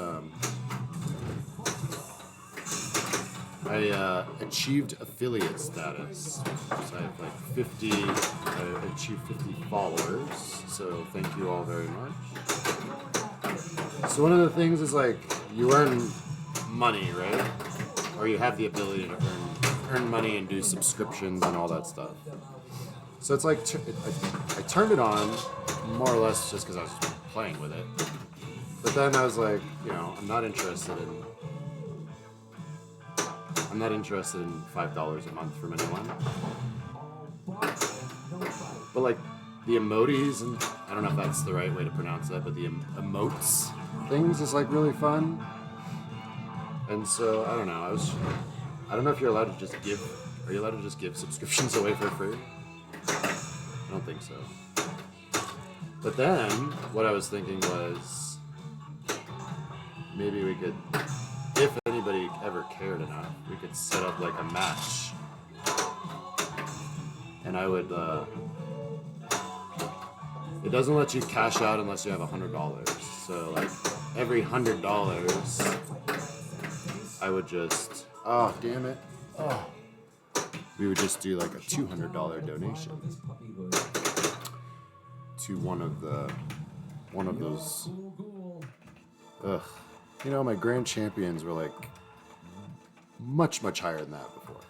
A: I achieved affiliate status. So I have like 50, I achieved 50 followers. So thank you all very much. So one of the things is like you earn money, right? Or you have the ability to earn money and do subscriptions and all that stuff. So it's like I turned it on more or less just because I was playing with it. But then I was like, you know, I'm not interested in $5 a month from anyone. But like the emotes, and I don't know if that's the right way to pronounce that, but the emotes things is like really fun. And so I don't know. I don't know if you're allowed to just give. Are you allowed to just give subscriptions away for free? I don't think so. But then what I was thinking was maybe we could, if anybody ever cared enough, we could set up like a match. And I would. It doesn't let you cash out unless you have $100. So like every $100. I would just, oh, damn it. Oh. We would just do like a $200 donation to one of those. Ugh. You know, my grand champions were like much, much higher than that before.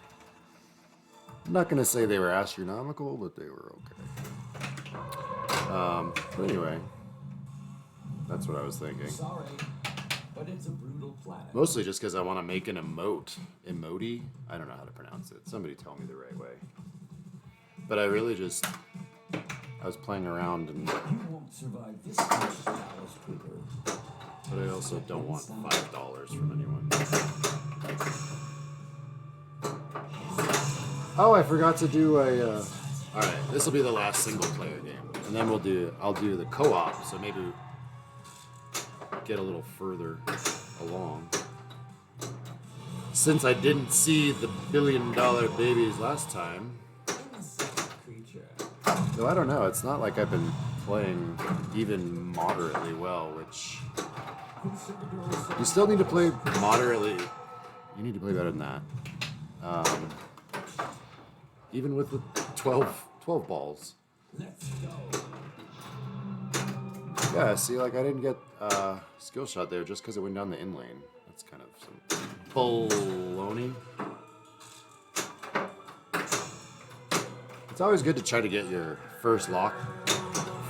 A: I'm not going to say they were astronomical, but they were okay. But anyway, that's what I was thinking.
B: Sorry, but it's a brutal planet.
A: Mostly just because I want to make an emote. Emote? I don't know how to pronounce it. Somebody tell me the right way. But I really just... I was playing around and...
B: You won't survive this precious Alice Cooper.
A: But I also don't want $5 from anyone. Oh, I forgot to do a... Alright, this will be the last single-player game. And then I'll do the co-op, so maybe get a little further along. Since I didn't see the $1 billion babies last time, though I don't know, it's not like I've been playing even moderately well, which you still need to play moderately. You need to play better than that. Even with the 12 balls.
B: Let's go.
A: Yeah, see, like I didn't get skill shot there just because it went down the in lane. That's kind of some baloney. It's always good to try to get your first lock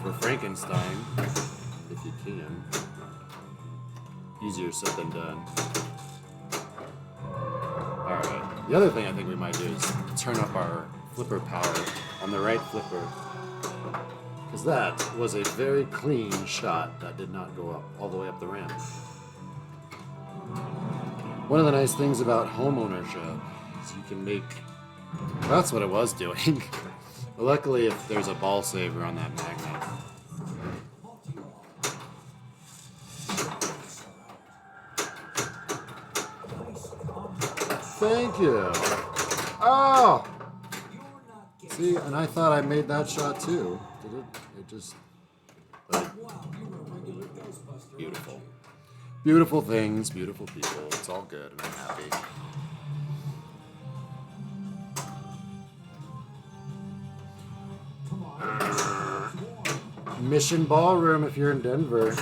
A: for Frankenstein, if you can. Easier said than done. Alright, the other thing I think we might do is turn up our flipper power on the right flipper. Because that was a very clean shot that did not go up all the way up the ramp. One of the nice things about home ownership is you can make... That's what I was doing. But luckily, if there's a ball saver on that magnet. Thank you. Oh! See, and I thought I made that shot too. Did it? It just... Beautiful. Beautiful things, beautiful people. It's all good, and I'm happy. Mission Ballroom if you're in Denver.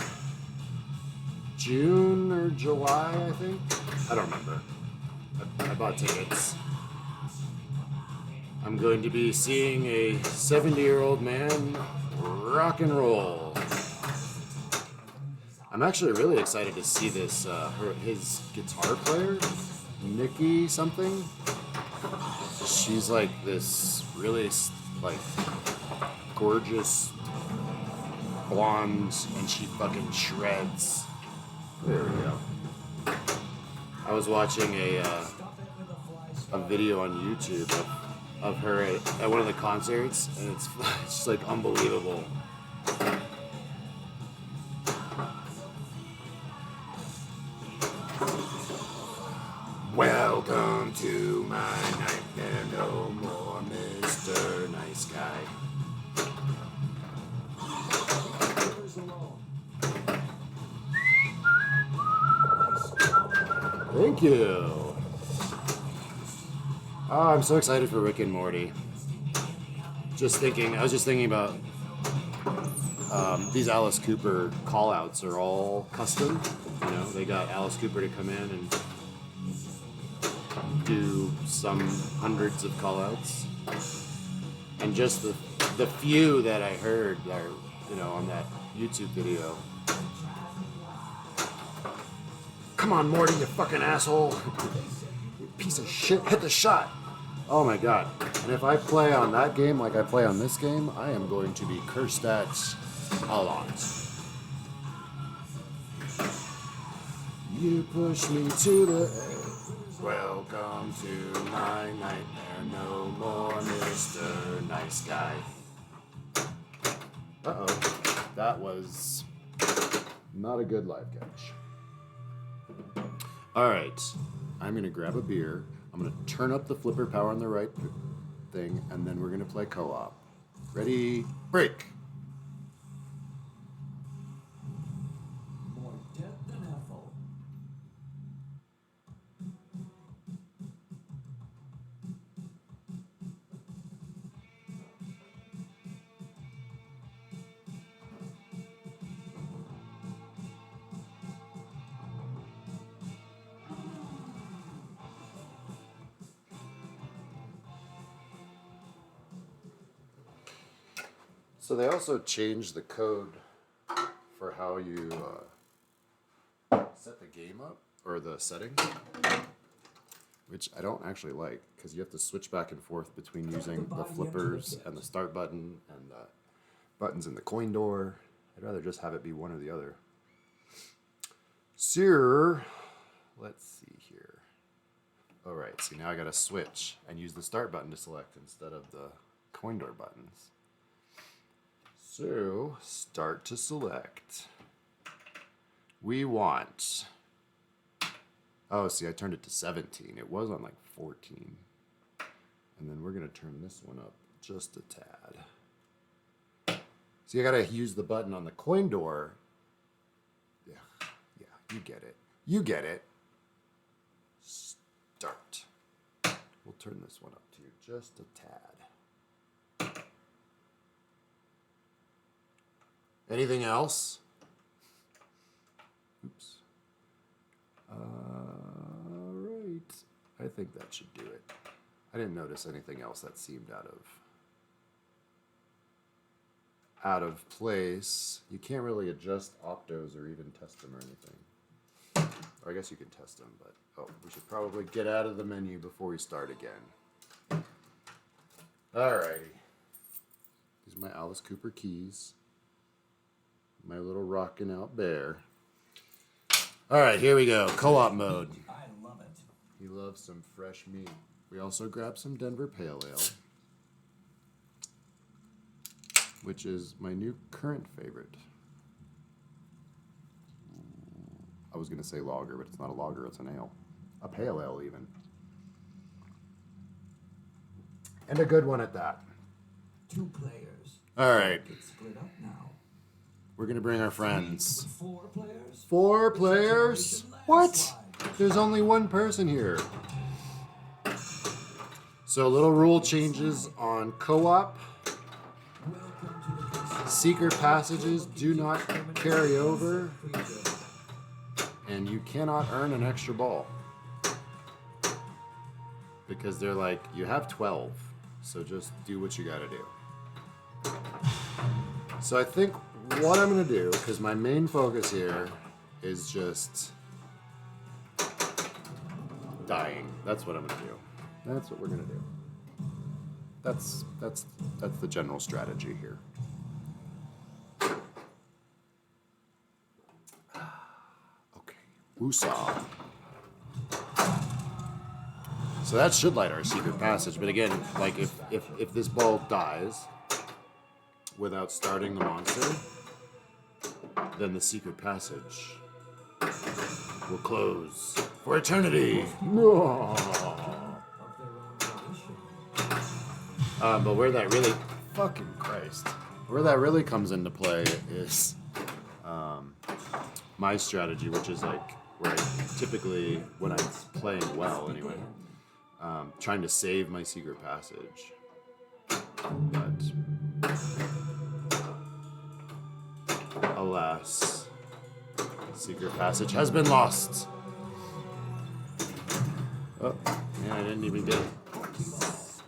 A: June or July, I think. I don't remember. I bought tickets. I'm going to be seeing a 70-year-old man rock and roll. I'm actually really excited to see this, his guitar player, Nikki something. She's like this really, like, gorgeous blonde, and she fucking shreds. There we go. I was watching a video on YouTube of her at one of the concerts, and it's just like unbelievable. Welcome to my nightmare, no more Mr. Nice Guy. Thank you. Oh, I'm so excited for Rick and Morty. I was just thinking about these Alice Cooper call-outs are all custom. You know, they got Alice Cooper to come in and do some hundreds of call-outs. And just the few that I heard are, you know, on that YouTube video. Come on, Morty, you fucking asshole. You piece of shit, hit the shot. Oh my god. And if I play on that game like I play on this game, I am going to be cursed at a lot. You push me to the edge. Welcome to my nightmare. No more Mr. Nice Guy. Uh-oh. That was not a good live catch. Alright. I'm going to grab a beer. I'm going to turn up the flipper power on the right thing, and then we're going to play co-op. Ready? Break!
B: More dead than Ethel.
A: So they also changed the code for how you set the game up, or the settings, which I don't actually like, because you have to switch back and forth between using the flippers and the start button and the buttons in the coin door. I'd rather just have it be one or the other. So, let's see here. All right, see now I gotta switch and use the start button to select instead of the coin door buttons. So, start to select. We want... Oh, see, I turned it to 17. It was on like 14. And then we're going to turn this one up just a tad. So you got to use the button on the coin door. Yeah, you get it. You get it. Start. We'll turn this one up to just a tad. Anything else? Oops. Alright. I think that should do it. I didn't notice anything else that seemed out of place. You can't really adjust optos or even test them or anything. Or I guess you can test them, but we should probably get out of the menu before we start again. Alrighty. These are my Alice Cooper keys. My little rockin' out bear. Alright, here we go. Co-op mode.
B: I love it.
A: He loves some fresh meat. We also grabbed some Denver Pale Ale, which is my new current favorite. I was going to say lager, but it's not a lager, it's an ale. A pale ale, even. And a good one at that.
B: 2 players.
A: Alright,
B: Get split up now.
A: we're going to bring our friends.
B: 4 players.
A: 4 players?
B: Situation
A: What?
B: landslide.
A: There's only one person here. So little rule changes on co-op.
B: Welcome to the casino.
A: Secret passages do not carry over, and you cannot earn an extra ball. Because they're like, you have 12, so just do what you gotta do. So I think what I'm gonna do, because my main focus here is just dying. That's what I'm gonna do. That's what we're gonna do. That's the general strategy here. Okay. Woosah. So that should light our secret passage. But again, like if this ball dies without starting the monster, then the secret passage will close for eternity. But where that really, fucking Christ, where that really comes into play is my strategy, which is like where I typically, when I'm playing well anyway, trying to save my secret passage. But alas, secret passage has been lost. Oh, yeah, I didn't even get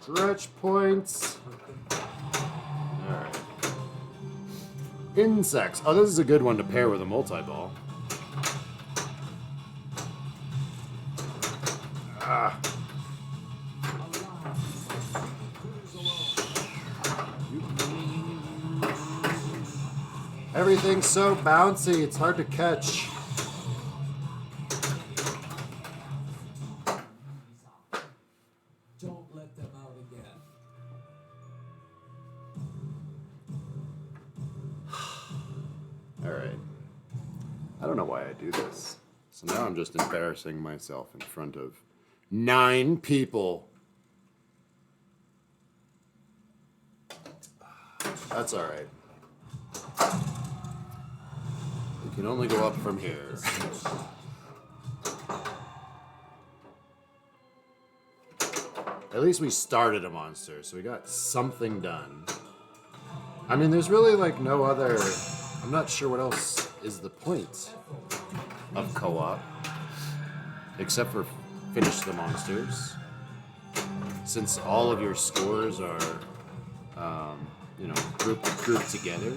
A: stretch points. Alright. Insects. Oh, this is a good one to pair with a multi-ball. Ah. Everything's so bouncy, it's hard to catch.
B: Don't let them out again.
A: Alright. I don't know why I do this. So now I'm just embarrassing myself in front of 9 people. That's alright. We can only go up from here. At least we started a monster, so we got something done. I mean, there's really like no other... I'm not sure what else is the point of co-op. Except for finish the monsters. Since all of your scores are, you know, grouped together.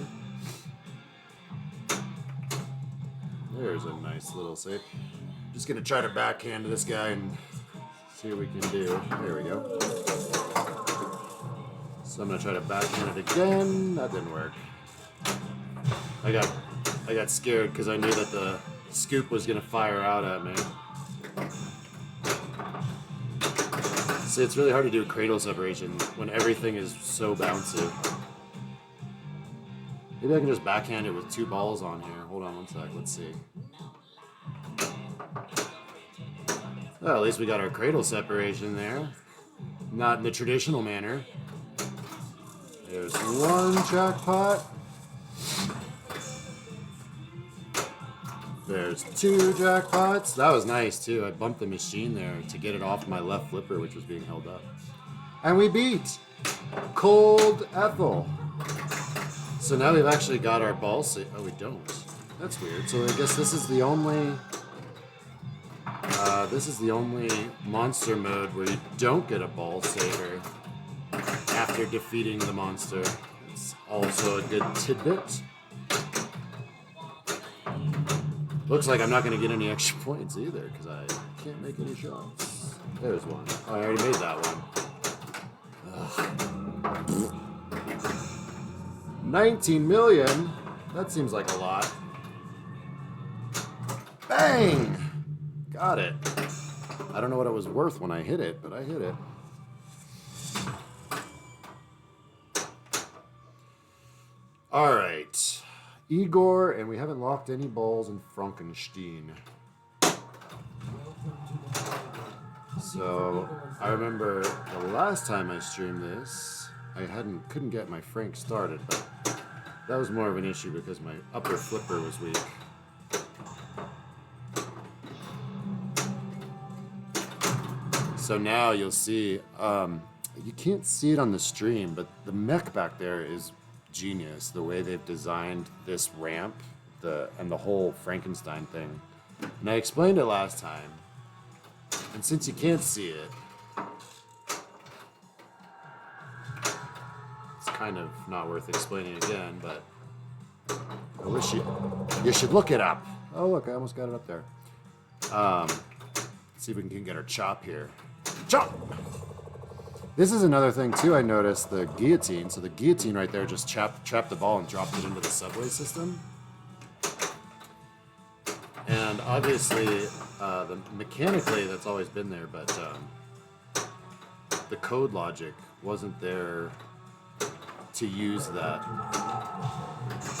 A: There's a nice little save. Just gonna try to backhand this guy and see what we can do. There we go. So I'm gonna try to backhand it again. That didn't work. I got scared because I knew that the scoop was gonna fire out at me. See, it's really hard to do a cradle separation when everything is so bouncy. Maybe I can just backhand it with 2 balls on here. Hold on one sec, let's see. Well, at least we got our cradle separation there. Not in the traditional manner. There's 1 jackpot. There's 2 jackpots. That was nice too. I bumped the machine there to get it off my left flipper, which was being held up. And we beat Cold Ethel. So now we've actually got our ball save. Oh, we don't. That's weird. So I guess this is the only monster mode where you don't get a ball saver after defeating the monster. It's also a good tidbit. Looks like I'm not going to get any extra points either because I can't make any shots. There's one. Oh, I already made that one. Ugh. 19 million? That seems like a lot. Bang! Got it. I don't know what it was worth when I hit it, but I hit it. All right. Igor, and we haven't locked any balls in Frankenstein. So I remember the last time I streamed this, I couldn't get my Frank started, but that was more of an issue because my upper flipper was weak. So now you'll see, you can't see it on the stream, but the mech back there is genius. The way they've designed this ramp, and the whole Frankenstein thing. And I explained it last time. And since you can't see it, it's kind of not worth explaining again, but I wish you should look it up. Oh look, I almost got it up there. Let's see if we can get our chop here. Chop! This is another thing too, I noticed, the guillotine. So the guillotine right there just trapped the ball and dropped it into the subway system. And obviously, mechanically that's always been there, but the code logic wasn't there to use that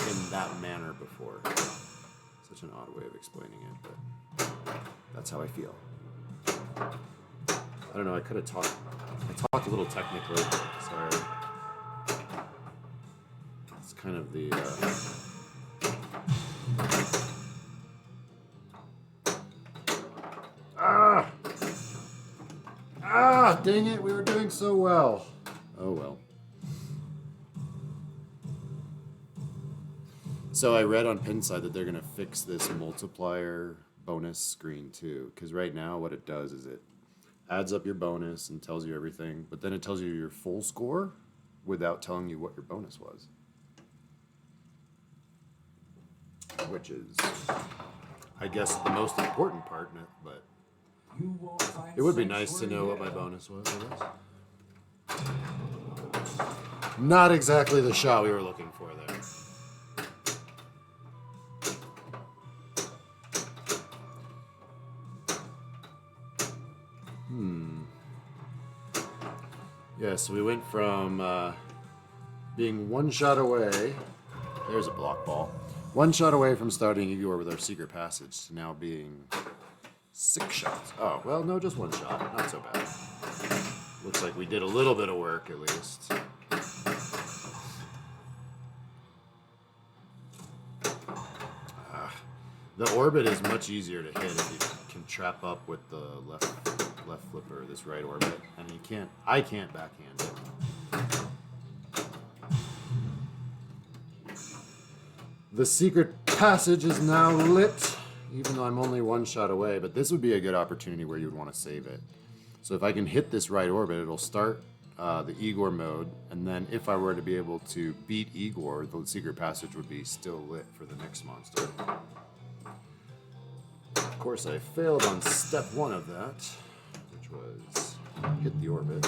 A: in that manner before. Such an odd way of explaining it, but that's how I feel. I don't know, I talked a little technically, sorry. It's kind of the, dang it, we were doing so well. Oh well. So I read on Pinside that they're going to fix this multiplier bonus screen too, because right now what it does is it adds up your bonus and tells you everything, but then it tells you your full score without telling you what your bonus was. Which is, I guess, the most important part, but
B: You won't find
A: it would be nice to know what my
B: sanctuary
A: bonus was, I guess. Not exactly the shot we were looking for there. Yeah, so we went from being one shot away. There's a block ball. One shot away from starting Igor with our secret passage to now being 6 shots. Oh, well, no, just 1 shot. Not so bad. Looks like we did a little bit of work at least. The orbit is much easier to hit if you can trap up with the left flipper, this right orbit, and I can't backhand it. The secret passage is now lit, even though I'm only 1 shot away, but this would be a good opportunity where you would want to save it. So if I can hit this right orbit, it'll start the Igor mode, and then if I were to be able to beat Igor, the secret passage would be still lit for the next monster. Of course, I failed on step 1 of that, which was hit the orbit.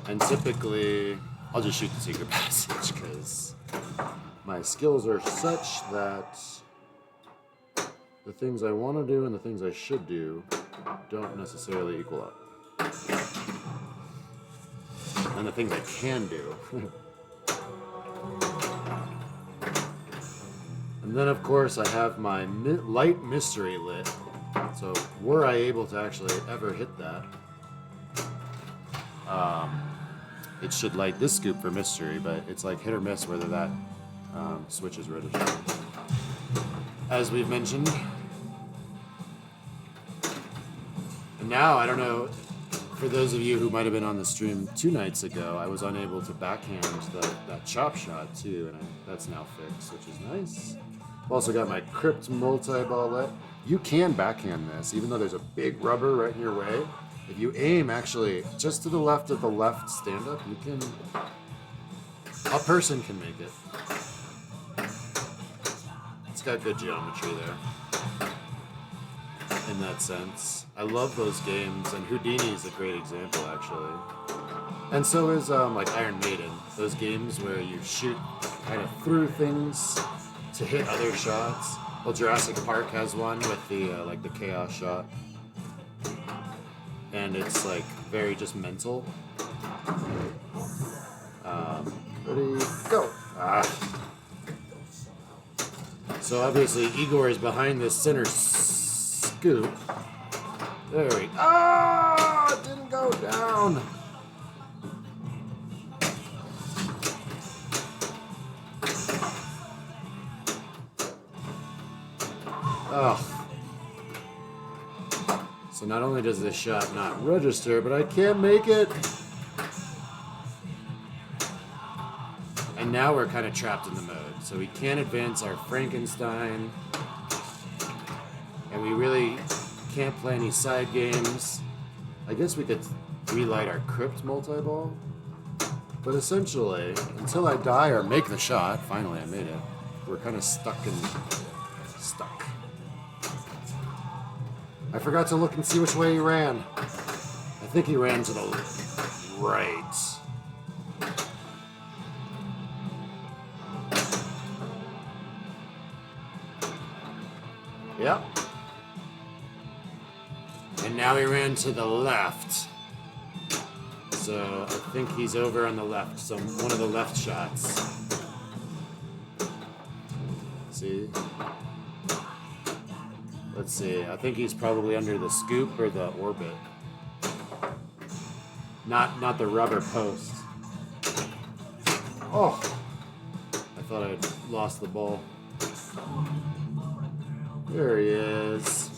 A: And typically, I'll just shoot the secret passage because my skills are such that the things I want to do and the things I should do don't necessarily equal up. And the things I can do. And then, of course, I have my light mystery lit. So, were I able to actually ever hit that, it should light this scoop for mystery, but it's like hit or miss whether that switch is registered. As we've mentioned. And now, I don't know, for those of you who might have been on the stream 2 nights ago, I was unable to backhand that chop shot too, and that's now fixed, which is nice. I've also got my Crypt multi-ball lit. You can backhand this, even though there's a big rubber right in your way. If you aim actually just to the left of the left stand-up, you can... A person can make it. It's got good geometry there. In that sense. I love those games, and Houdini is a great example, actually. And so is like Iron Maiden. Those games where you shoot kind of through things to hit other shots. Well, Jurassic Park has one with the like the chaos shot, and it's like very just mental. Ready, go! So obviously Igor is behind this center scoop. There we go. It didn't go down. Oh. So not only does this shot not register, but I can't make it. And now we're kind of trapped in the mode. So we can't advance our Frankenstein. And we really can't play any side games. I guess we could relight our Crypt multi-ball. But essentially, until I die or make the shot, finally I made it, we're kind of stuck. I forgot to look and see which way he ran. I think he ran to the right. Yep. And now he ran to the left. So I think he's over on the left. So one of the left shots. See? Let's see. I think he's probably under the scoop or the orbit. Not the rubber post. Oh! I thought I'd lost the ball. There he is.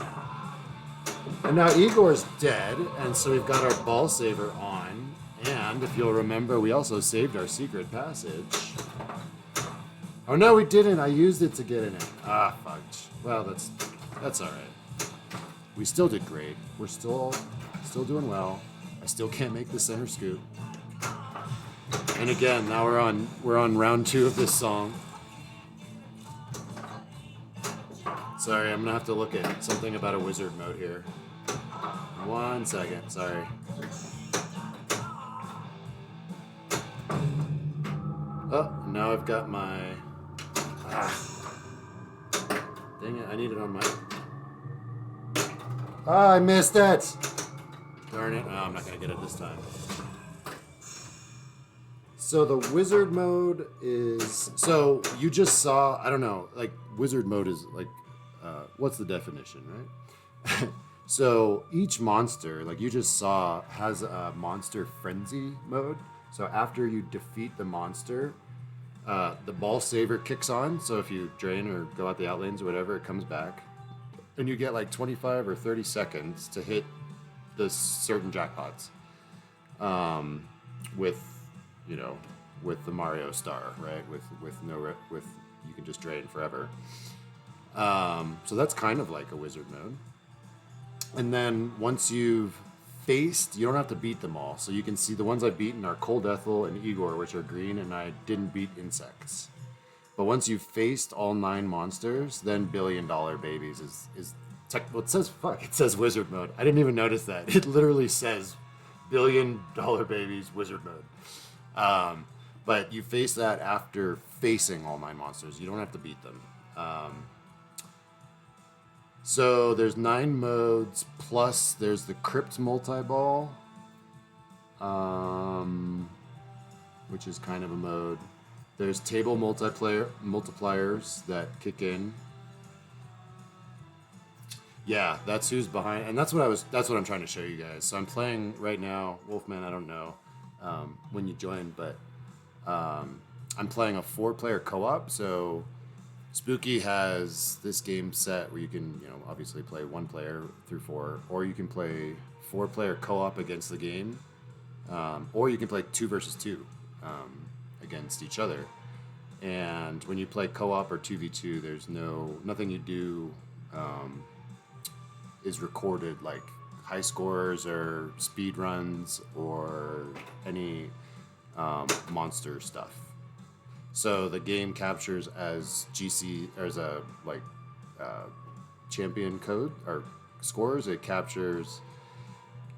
A: And now Igor's dead, and so we've got our ball saver on. And if you'll remember, we also saved our secret passage. Oh no, we didn't. I used it to get in it. Ah, fudge. Well, that's all right. We still did great. We're still doing well. I still can't make the center scoop. And again, now we're on round 2 of this song. Sorry, I'm gonna have to look at something about a wizard mode here. 1 second, sorry. Oh, now I've got my... Dang it, I need it on my... Ah, I missed it! Darn it. Oh, I'm not going to get it this time. So the wizard mode is... So you just saw... I don't know. Like, wizard mode is like... what's the definition, right? So each monster, like you just saw, has a monster frenzy mode. So after you defeat the monster... the ball saver kicks on, so if you drain or go out the outlanes or whatever, it comes back. And you get like 25 or 30 seconds to hit the certain jackpots. With the Mario star, right? With you can just drain forever. So that's kind of like a wizard mode. And then once you've faced, you don't have to beat them all. So you can see the ones I've beaten are Cold Ethel and Igor, which are green, and I didn't beat insects. But once you've faced all 9 monsters, then Billion Dollar Babies is well, it says wizard mode. I didn't even notice that. It literally says Billion Dollar Babies wizard mode. But you face that after facing all 9 monsters. You don't have to beat them. So there's 9 modes, plus there's the Crypt Multi-Ball, which is kind of a mode. There's table multipliers that kick in. Yeah, that's who's behind, and that's what I'm trying to show you guys. So I'm playing right now, Wolfman. I don't know when you joined, but I'm playing a 4-player co-op. So Spooky has this game set where you can, obviously play 1 player through 4, or you can play 4-player co-op against the game, or you can play 2 versus 2 against each other. And when you play co-op or 2v2, there's nothing you do is recorded, like high scores or speed runs or any monster stuff. So the game captures as GC or as a champion code or scores. It captures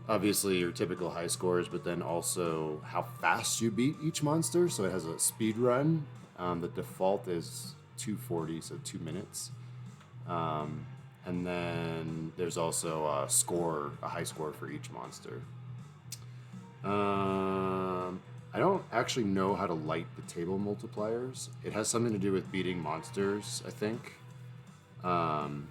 A: obviously your typical high scores, but then also how fast you beat each monster. So it has a speed run. The default is 2:40, so 2 minutes. And then there's also a high score for each monster. I don't actually know how to light the table multipliers. It has something to do with beating monsters, I think. And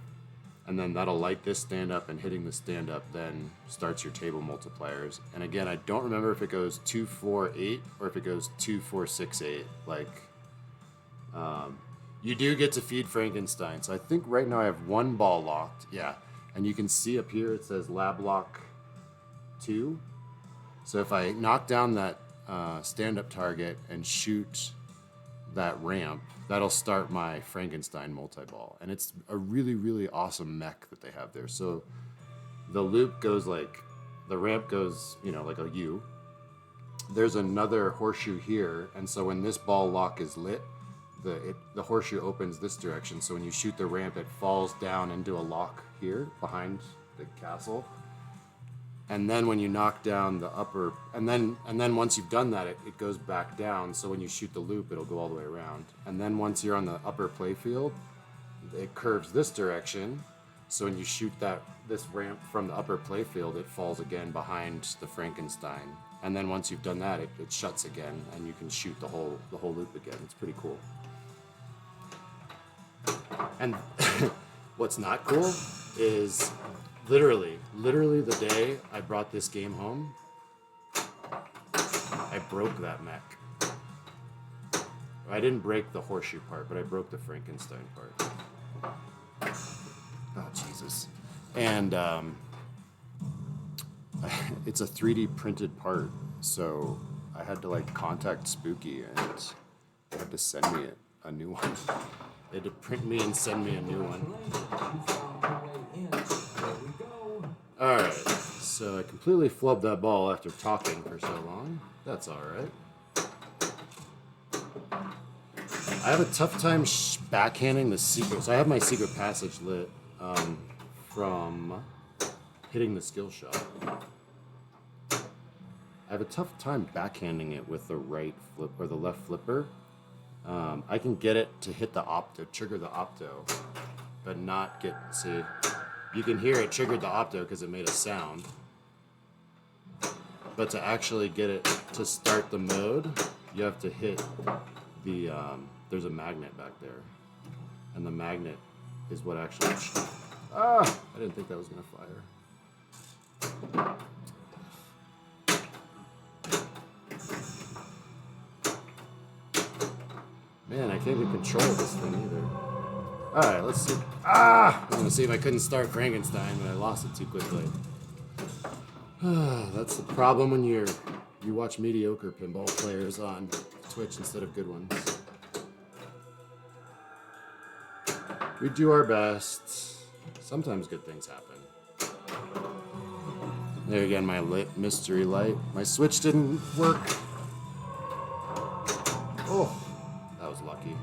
A: then that'll light this stand up, and hitting the stand up then starts your table multipliers. And again, I don't remember if it goes 2, 4, 8 or if it goes 2, 4, 6, 8. You do get to feed Frankenstein. So I think right now I have 1 ball locked. Yeah. And you can see up here it says Lab Lock 2. So if I knock down that stand-up target and shoot that ramp, that'll start my Frankenstein multi-ball. And it's a really, really awesome mech that they have there. So the loop goes the ramp goes, like a U. There's another horseshoe here. And so when this ball lock is lit, the horseshoe opens this direction. So when you shoot the ramp, it falls down into a lock here behind the castle. And then when you knock down the upper, and then once you've done that, it goes back down. So when you shoot the loop, it'll go all the way around. And then once you're on the upper playfield, it curves this direction. So when you shoot this ramp from the upper playfield, it falls again behind the Frankenstein. And then once you've done that, it shuts again, and you can shoot the whole loop again. It's pretty cool. And what's not cool is literally the day I brought this game home, I broke that mech. I didn't break the horseshoe part, but I broke the Frankenstein part. Oh, Jesus. And it's a 3D printed part, so I had to like contact Spooky and they had to send me a new one. They had to print me and send me a new one. Alright, so I completely flubbed that ball after talking for so long. That's alright. I have a tough time backhanding the secret. So I have my secret passage lit from hitting the skill shot. I have a tough time backhanding it with the right flip or the left flipper. I can get it to hit the opto, trigger the opto, but not get, see, you can hear it triggered the opto because it made a sound. But to actually get it to start the mode, you have to hit the, there's a magnet back there. And the magnet is what actually, I didn't think that was gonna fire. Man, I can't get control of this thing either. Alright, let's see. I was gonna see if I couldn't start Frankenstein, but I lost it too quickly. That's the problem when you watch mediocre pinball players on Twitch instead of good ones. We do our best. Sometimes good things happen. There again, my lit mystery light. My switch didn't work. Oh, that was lucky.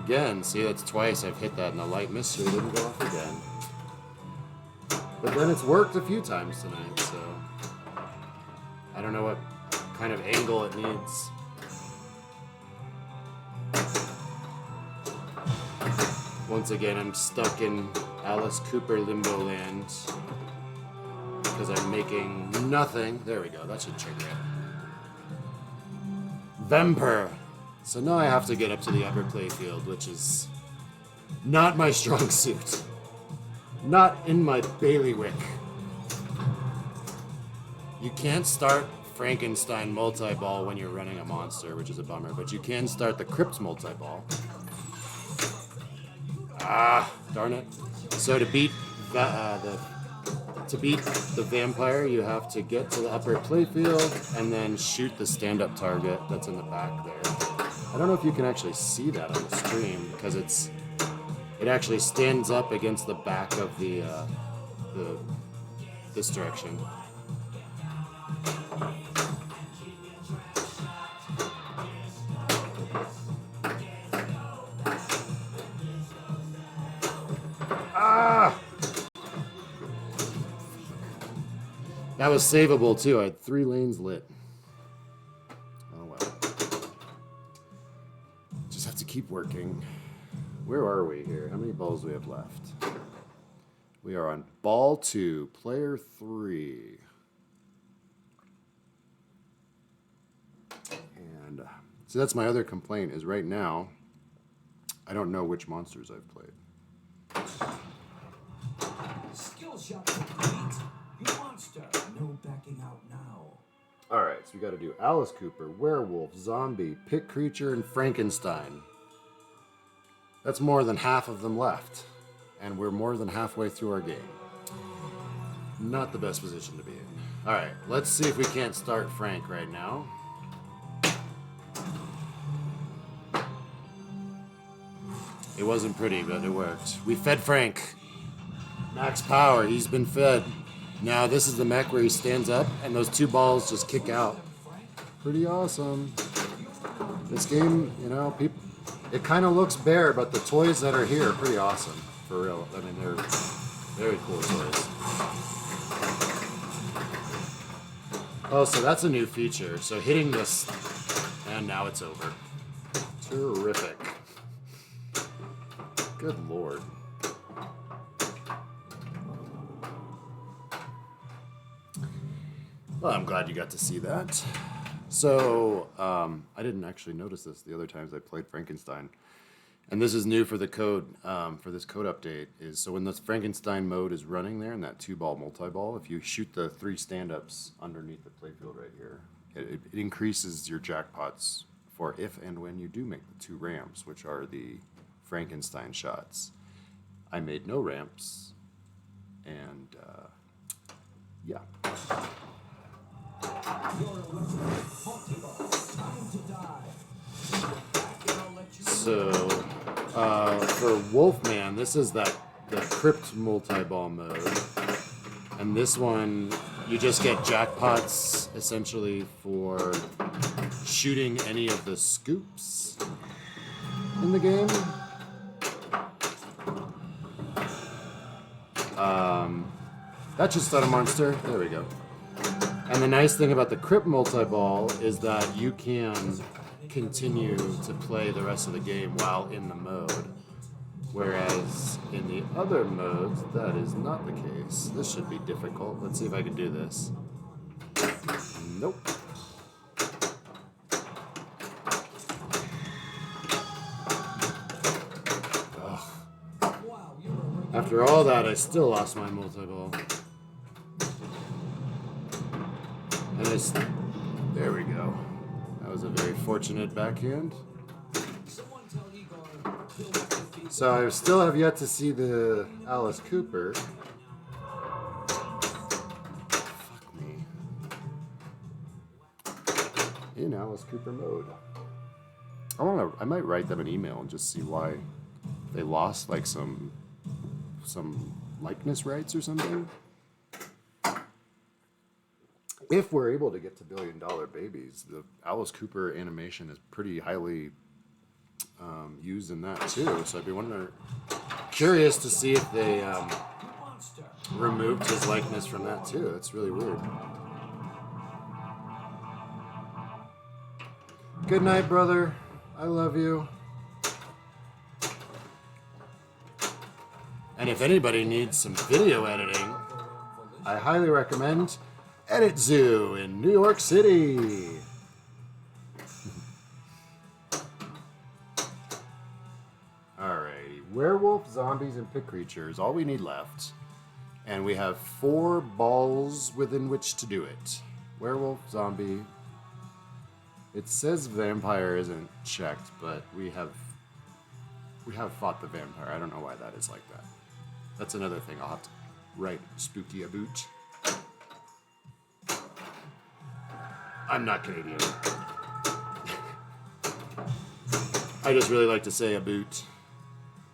A: Again, see, that's twice I've hit that and the light mystery didn't go off again. But then it's worked a few times tonight, so I don't know what kind of angle it needs. Once again, I'm stuck in Alice Cooper limbo land because I'm making nothing. There we go, that should trigger it. Vemper. So now I have to get up to the upper playfield, which is not my strong suit. Not in my bailiwick. You can't start Frankenstein multi-ball when you're running a monster, which is a bummer, but you can start the Crypt multi-ball. Darn it. So to beat the vampire, you have to get to the upper playfield and then shoot the stand-up target that's in the back there. I don't know if you can actually see that on the stream because it actually stands up against the back of this direction. That was savable too. I had 3 lanes lit. Oh well. Just have to keep working. Where are we here? How many balls do we have left? We are on ball 2, player 3. And so that's my other complaint is right now, I don't know which monsters I've played.
B: Skill shot complete. You monster. No backing out now.
A: Alright, so we gotta do Alice Cooper, Werewolf, Zombie, Pit Creature, and Frankenstein. That's more than half of them left. And we're more than halfway through our game. Not the best position to be in. Alright, let's see if we can't start Frank right now. It wasn't pretty, but it worked. We fed Frank. Max power, he's been fed. Now this is the mech where he stands up and those 2 balls just kick out. Pretty awesome. This game, you know, it kind of looks bare, but the toys that are here are pretty awesome. For real. I mean, they're very cool toys. Oh, so that's a new feature. So hitting this, And now it's over. Terrific. Good lord. Well, I'm glad you got to see that. So, I didn't actually notice this the other times I played Frankenstein. And this is new for the code, for this code update, is so when this Frankenstein mode is running there in that 2-ball multi-ball, if you shoot the 3 stand-ups underneath the playfield right here, it increases your jackpots for if and when you do make the 2 ramps, which are the Frankenstein shots. I made no ramps, and yeah. So, for Wolfman, this is the Crypt multi-ball mode. And this one, you just get jackpots, essentially, for shooting any of the scoops in the game. That should stun a monster. There we go. And the nice thing about the Crypt multi-ball is that you can continue to play the rest of the game while in the mode. Whereas in the other modes, that is not the case. This should be difficult. Let's see if I can do this. Nope. Ugh. After all that, I still lost my multi-ball. And there we go. That was a very fortunate backhand. So I still have yet to see the Alice Cooper. Fuck me. In Alice Cooper mode. I might write them an email and just see why they lost like some likeness rights or something. If we're able to get to $1 billion babies, the Alice Cooper animation is pretty highly used in that too. So I'd be curious to see if they removed his likeness from that too. That's really weird. Good night, brother. I love you. And if anybody needs some video editing, I highly recommend Edit Zoo in New York City. Alrighty, werewolf, zombies, and pit creatures. All we need left. And we have 4 balls within which to do it. Werewolf, zombie. It says vampire isn't checked, but we have fought the vampire. I don't know why that is like that. That's another thing I'll have to write spooky about. I'm not Canadian. I just really like to say a boot.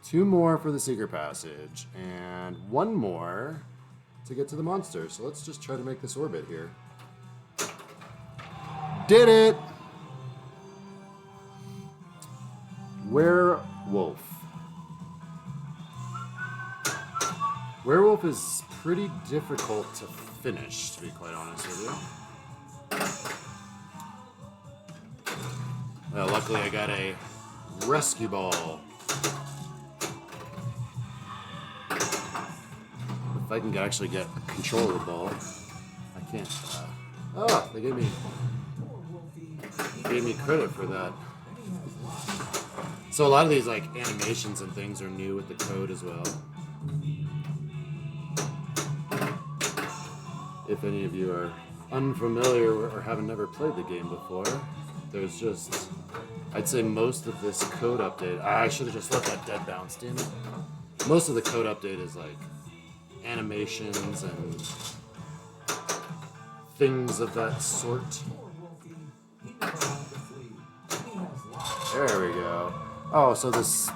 A: 2 more for the secret passage, and 1 more to get to the monster. So let's just try to make this orbit here. Did it! Werewolf. Werewolf is pretty difficult to finish, to be quite honest with you. Well, luckily I got a rescue ball. If I can actually get control of the ball, I can't. They gave me credit for that. So a lot of these like animations and things are new with the code as well. If any of you are unfamiliar or haven't never played the game before, there's just, I'd say most of this code update, I should have just let that dead bounce, damn it. Most of the code update is like animations and things of that sort. There we go. Oh, so this,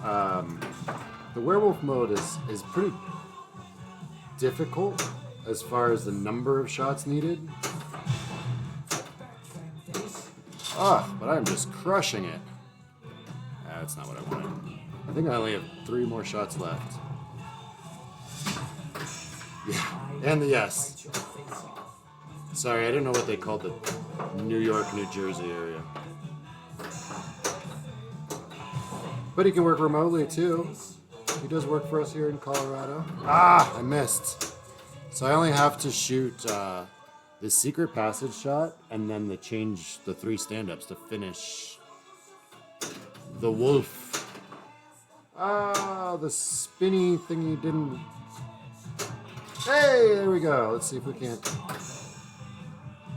A: the werewolf mode is pretty difficult as far as the number of shots needed. But I'm just crushing it. That's not what I wanted. I think I only have 3 more shots left. Yeah, and the yes. Sorry, I didn't know what they called the New York, New Jersey area. But he can work remotely too. He does work for us here in Colorado. Ah, I missed. So I only have to shoot the secret passage shot and then the 3 stand-ups to finish the wolf. Ah, the spinny thingy didn't. Hey, there we go. Let's see if we can't.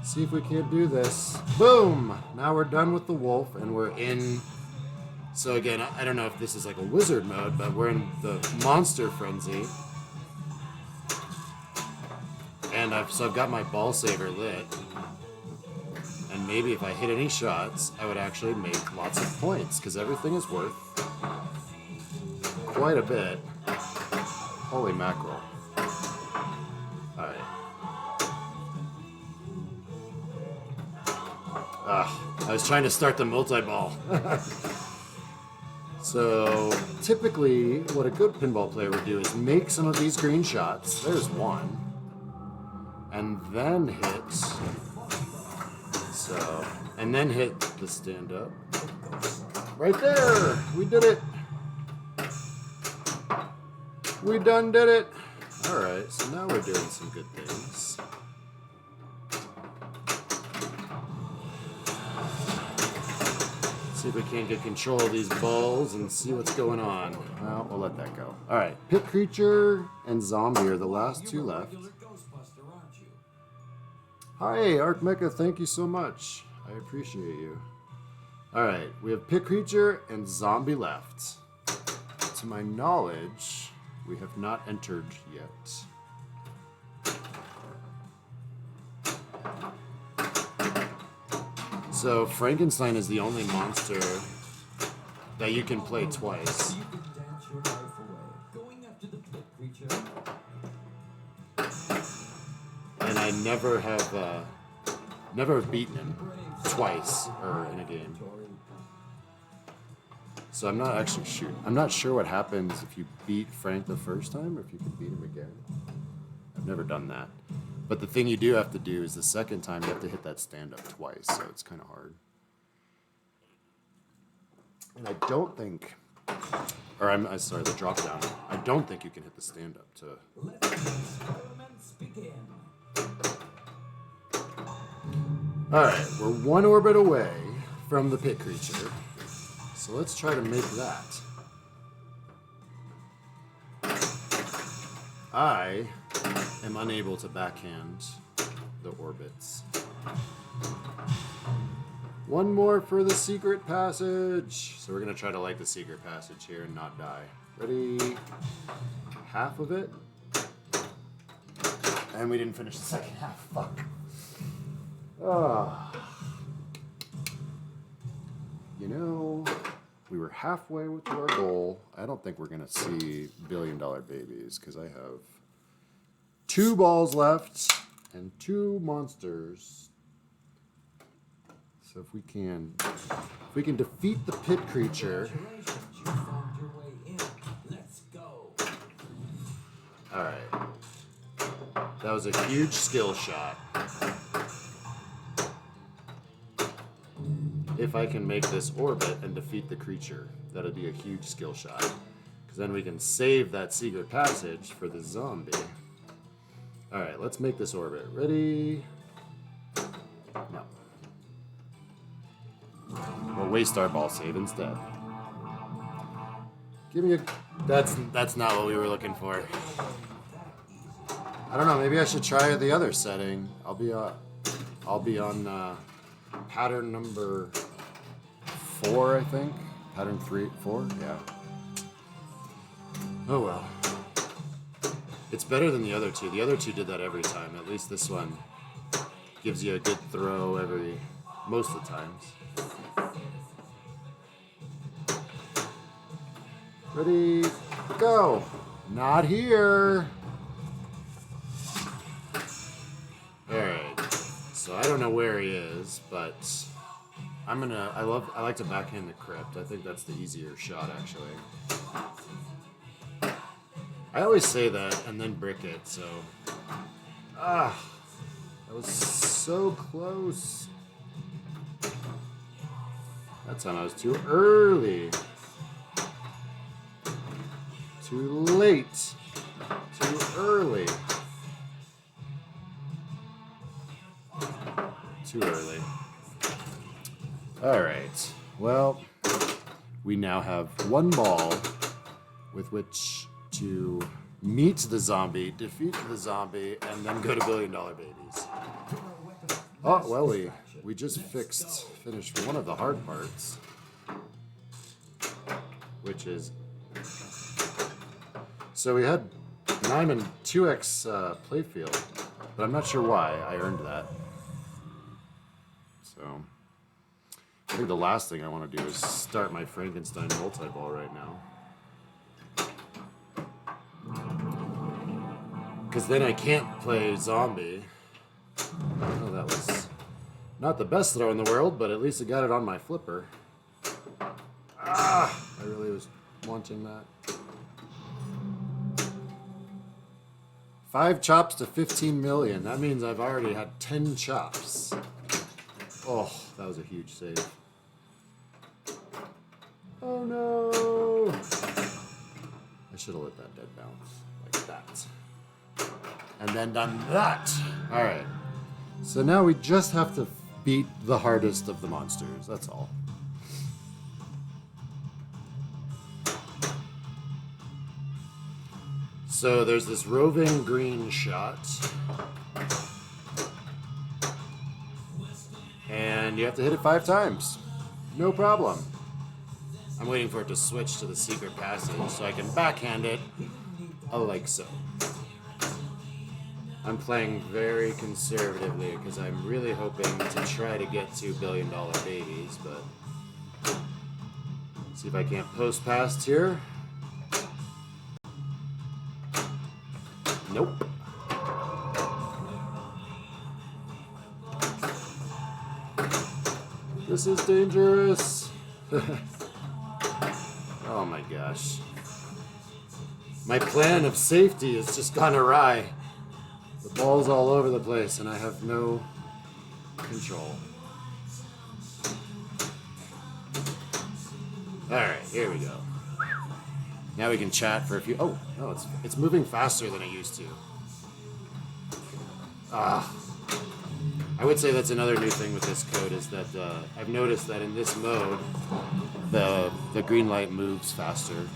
A: See if we can't do this. Boom! Now we're done with the wolf and we're in. So again, I don't know if this is like a wizard mode, but we're in the monster frenzy. And I've got my ball saver lit. And maybe if I hit any shots, I would actually make lots of points, because everything is worth quite a bit. Holy mackerel. Alright. I was trying to start the multi-ball. So, typically, what a good pinball player would do is make some of these green shots. There's one. And then hit. So, and then hit the stand-up. Right there! We did it! We done did it! Alright, so now we're doing some good things. See if we can't get control of these balls and see what's going on. Well, we'll let that go. Alright, Pit Creature and Zombie are the last two left. Hi, Arc Mecha, thank you so much. I appreciate you. Alright, we have Pit Creature and Zombie left. To my knowledge, we have not entered yet. So Frankenstein is the only monster that you can play twice. And I never have beaten him twice or in a game. So I'm not actually I'm not sure what happens if you beat Frank the first time or if you can beat him again. I've never done that. But the thing you do have to do is the second time you have to hit that stand-up twice, so it's kind of hard. And I don't think, or I'm sorry, the drop down. I don't think you can hit the stand-up to.
B: Let the experiments begin.
A: All right, we're one orbit away from the Pit Creature, so let's try to make that. I am unable to backhand the orbits. One more for the secret passage. So we're going to try to like the secret passage here and not die. Ready? Half of it. And we didn't finish the second half. Fuck. Ah. You know, we were halfway to our goal. I don't think we're going to see billion-dollar babies because I have 2 balls left and 2 monsters. So if we can defeat the Pit Creature.
B: Congratulations, you found your way in. Let's go.
A: All right. That was a huge skill shot. If I can make this orbit and defeat the creature, that'll be a huge skill shot. Because then we can save that secret passage for the zombie. Alright, let's make this orbit. Ready? No. We'll waste our ball save instead. Give me a... That's not what we were looking for. I don't know, maybe I should try the other setting. I'll be on pattern number 4, I think. Pattern 4? Yeah. Oh well. It's better than the other two. The other two did that every time. At least this one gives you a good throw most of the times. Ready, go. Not here. Alright. So I don't know where he is, but I like to backhand the crypt. I think that's the easier shot, actually. I always say that and then brick it, so. That was so close. That time I was too early. Too late. Too early. Too early. All right. Well, we now have one ball with which to meet the zombie, defeat the zombie, and then go to $1 Billion Babies. Oh, well, we just finished one of the hard parts, which is... So we had Nyman 2x playfield, but I'm not sure why I earned that. So I think the last thing I want to do is start my Frankenstein multi-ball right now. Because then I can't play zombie. Oh, that was not the best throw in the world, but at least I got it on my flipper. Ah, I really was wanting that. 5 chops to 15 million. That means I've already had 10 chops. Oh, that was a huge save. Oh no! I should have let that dead bounce like that. And then done that. Alright. So now we just have to beat the hardest of the monsters. That's all. So there's this roving green shot. And you have to hit it 5 times. No problem. I'm waiting for it to switch to the secret passage so I can backhand it like so. I'm playing very conservatively because I'm really hoping to try to get to $1 Billion Babies, but see if I can't post past here. Nope. This is dangerous. Oh my gosh. My plan of safety has just gone awry. The ball's all over the place and I have no control. Alright, here we go. Now we can chat for a few... Oh, no, it's moving faster than it used to. I would say that's another new thing with this code is that I've noticed that in this mode, the green light moves faster.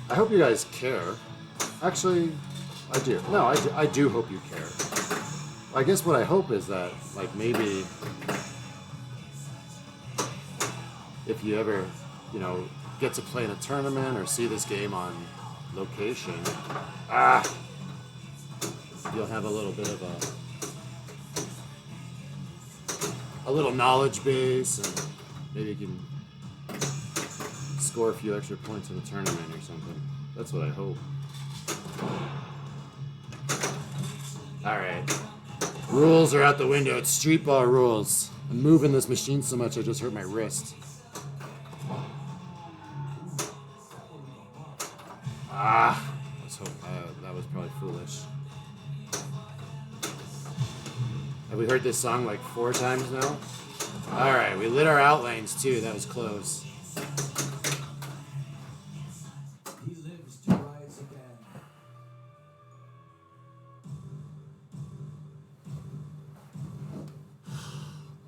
A: I hope you guys care. Actually, I do. No, I do hope you care. I guess what I hope is that, like, maybe if you ever, get to play in a tournament or see this game on location, you'll have a little bit of a little knowledge base, and maybe you can score a few extra points in the tournament or something. That's what I hope. Alright. Rules are out the window. It's street ball rules. I'm moving this machine so much I just hurt my wrist. Let's hope that was probably foolish. Have we heard this song like 4 times now? Alright, we lit our outlanes too. That was close.
B: He lives to rise again.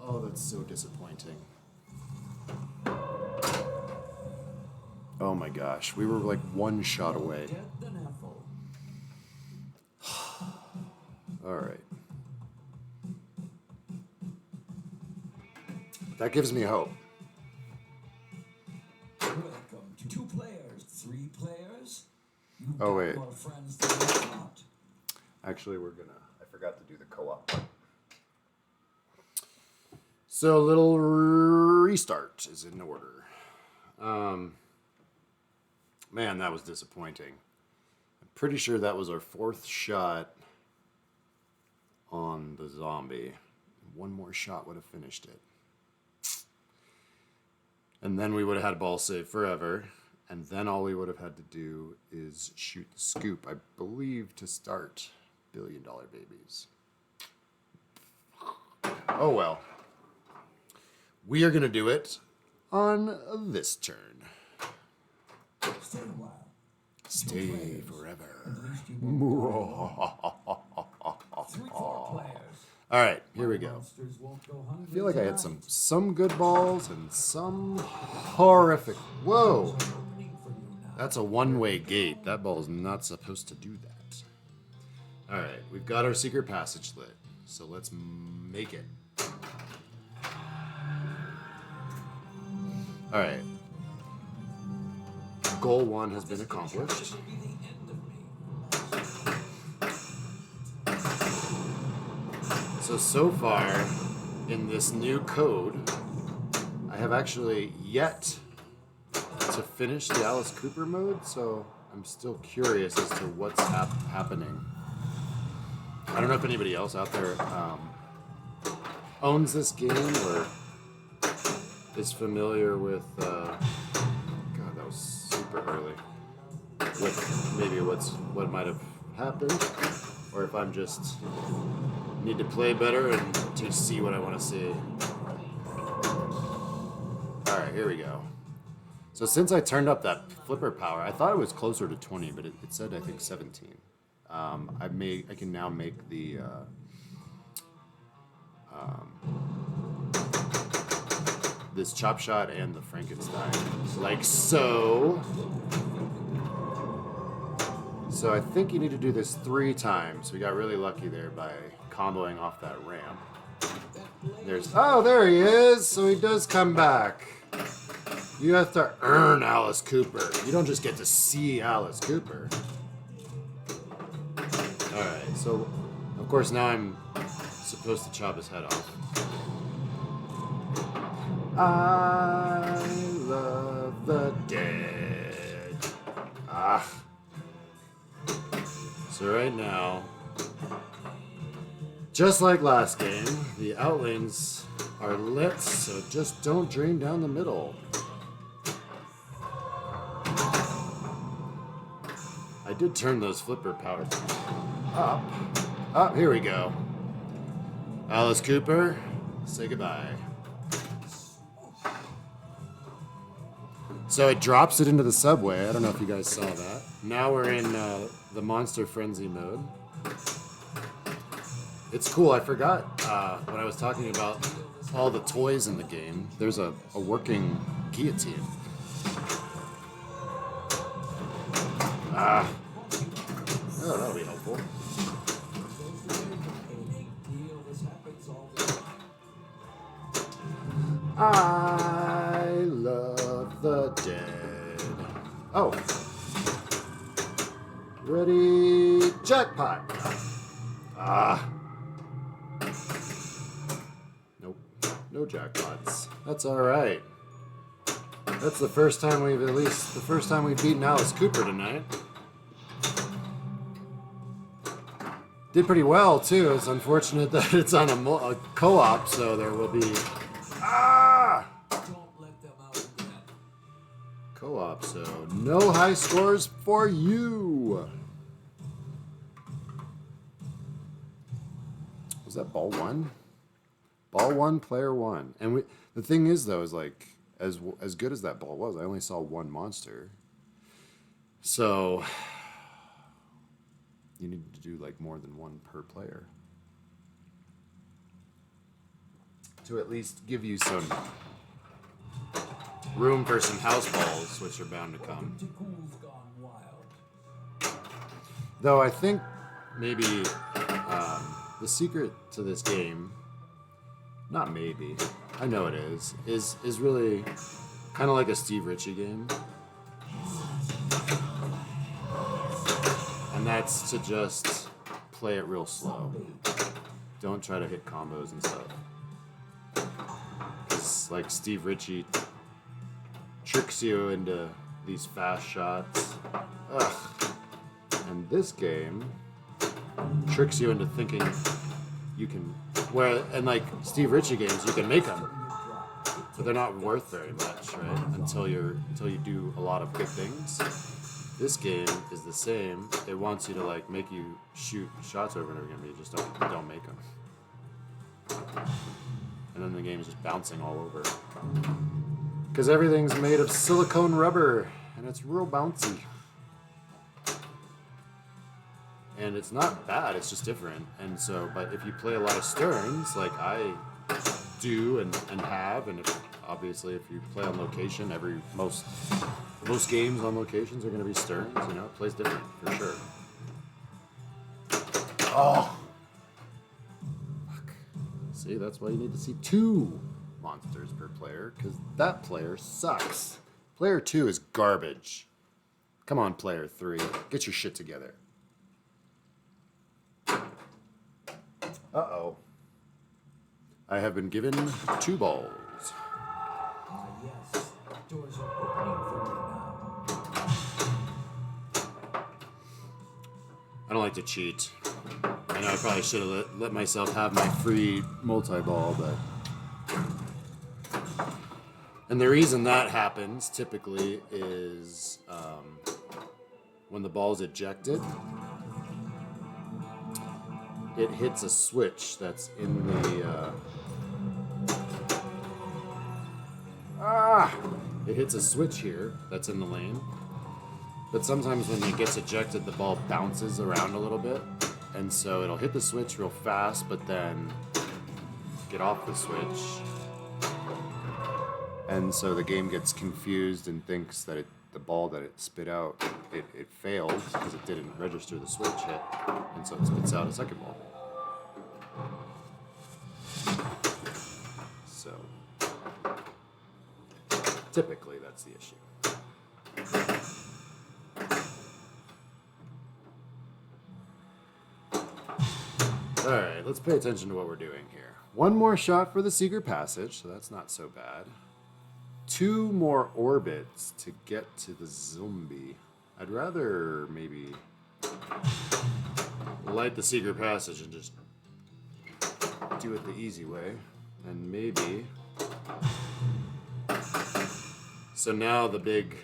A: Oh, that's so disappointing. Oh my gosh, we were like 1 shot away.
B: Dead than Ethel.
A: Alright. That gives me hope.
B: Welcome to 2 players, 3 players. You've
A: Oh,
B: got
A: wait.
B: more friends than you thought.
A: Actually, I forgot to do the co-op. So, a little restart is in order. Man, that was disappointing. I'm pretty sure that was our 4th shot on the zombie. 1 more shot would have finished it. And then we would have had ball save forever. And then all we would have had to do is shoot the scoop, I believe, to start $1 Billion Babies. Oh well. We are going to do it on this turn.
B: Stay a while.
A: Stay forever.
B: At least you won't die. 3-4 players.
A: All right, here we go.
B: Monsters won't go hungry
A: I feel like I had
B: tonight.
A: some good balls and some horrific. Whoa,
B: There's an opening for you now.
A: that's a one-way gate. That ball is not supposed to do that. All right, we've got our secret passage lit, so let's make it. All right. Goal 1 has been accomplished.
B: This will be the end of me.
A: So far, in this new code, I have actually yet to finish the Alice Cooper mode, so I'm still curious as to what's happening. I don't know if anybody else out there owns this game or is familiar with, God, that was super early, with maybe what might have happened, or if I'm just need to play better and to see what I want to see. All right, here we go. So since I turned up that flipper power, I thought it was closer to 20, but it said I think 17. I can now make the this chop shot and the Frankenstein like so. So I think you need to do this 3 times. We got really lucky there by comboing off that ramp. There he is. So he does come back. You have to earn Alice Cooper. You don't just get to see Alice Cooper. All right. So of course now I'm supposed to chop his head off. I love the dead. Ah. So right now, just like last game, the outlanes are lit, so just don't drain down the middle. I did turn those flipper powers up. Up, here we go. Alice Cooper, say goodbye. So it drops it into the subway. I don't know if you guys saw that. Now we're in the Monster Frenzy mode. It's cool. I forgot when I was talking about all the toys in the game. There's a working guillotine. Oh, that'll be helpful. I love the dead. Oh. Ready, jackpot. Ah. Nope. No jackpots. That's all right. That's the first time we've beaten Alice Cooper tonight. Did pretty well too. It's unfortunate that it's on a co-op, so there will be
B: Don't let them out again.
A: co-op, so no high scores for you. Was that ball 1? Ball 1, player 1. And the thing is though, is like as good as that ball was, I only saw 1 monster. So you need to do like more than 1 per player to at least give you some room for some house balls, which are bound to come.
B: Cool's gone wild.
A: Though I think maybe the secret to this game, not maybe, I know it is really kind of like a Steve Ritchie game. And that's to just play it real slow. Don't try to hit combos and stuff. It's like Steve Ritchie tricks you into these fast shots. Ugh. And this game tricks you into thinking you can, and like Steve Ritchie games, you can make them. So they're not worth very much, right? Until you do a lot of good things. This game is the same. It wants you to like make you shoot shots over and over again, but you just don't make them. And then the game is just bouncing all over. Because everything's made of silicone rubber, and it's real bouncy. And it's not bad, it's just different. And so, but if you play a lot of Sterns, like I do and have, and obviously if you play on location, most games on locations are going to be Sterns, you know, it plays different for sure. Oh! Fuck. See, that's why you need to see 2 monsters per player, because that player sucks. Player 2 is garbage. Come on, player 3, get your shit together. Uh-oh. I have been given 2 balls.
B: Ah, yes. Doors are opening for me now.
A: I don't like to cheat. I know I probably should have let myself have my free multi-ball, but... And the reason that happens, typically, is when the ball's ejected, it hits a switch that's in the... It hits a switch here that's in the lane. But sometimes when it gets ejected, the ball bounces around a little bit. And so it'll hit the switch real fast, but then get off the switch. And so the game gets confused and thinks that the ball that it spit out, it failed because it didn't register the switch hit. And so it spits out a second ball. So typically that's the issue. Alright, let's pay attention to what we're doing here. 1 more shot for the secret passage, so that's not so bad. 2 more orbits to get to the zombie. I'd rather maybe light the secret passage and just do it the easy way. And maybe... So now the big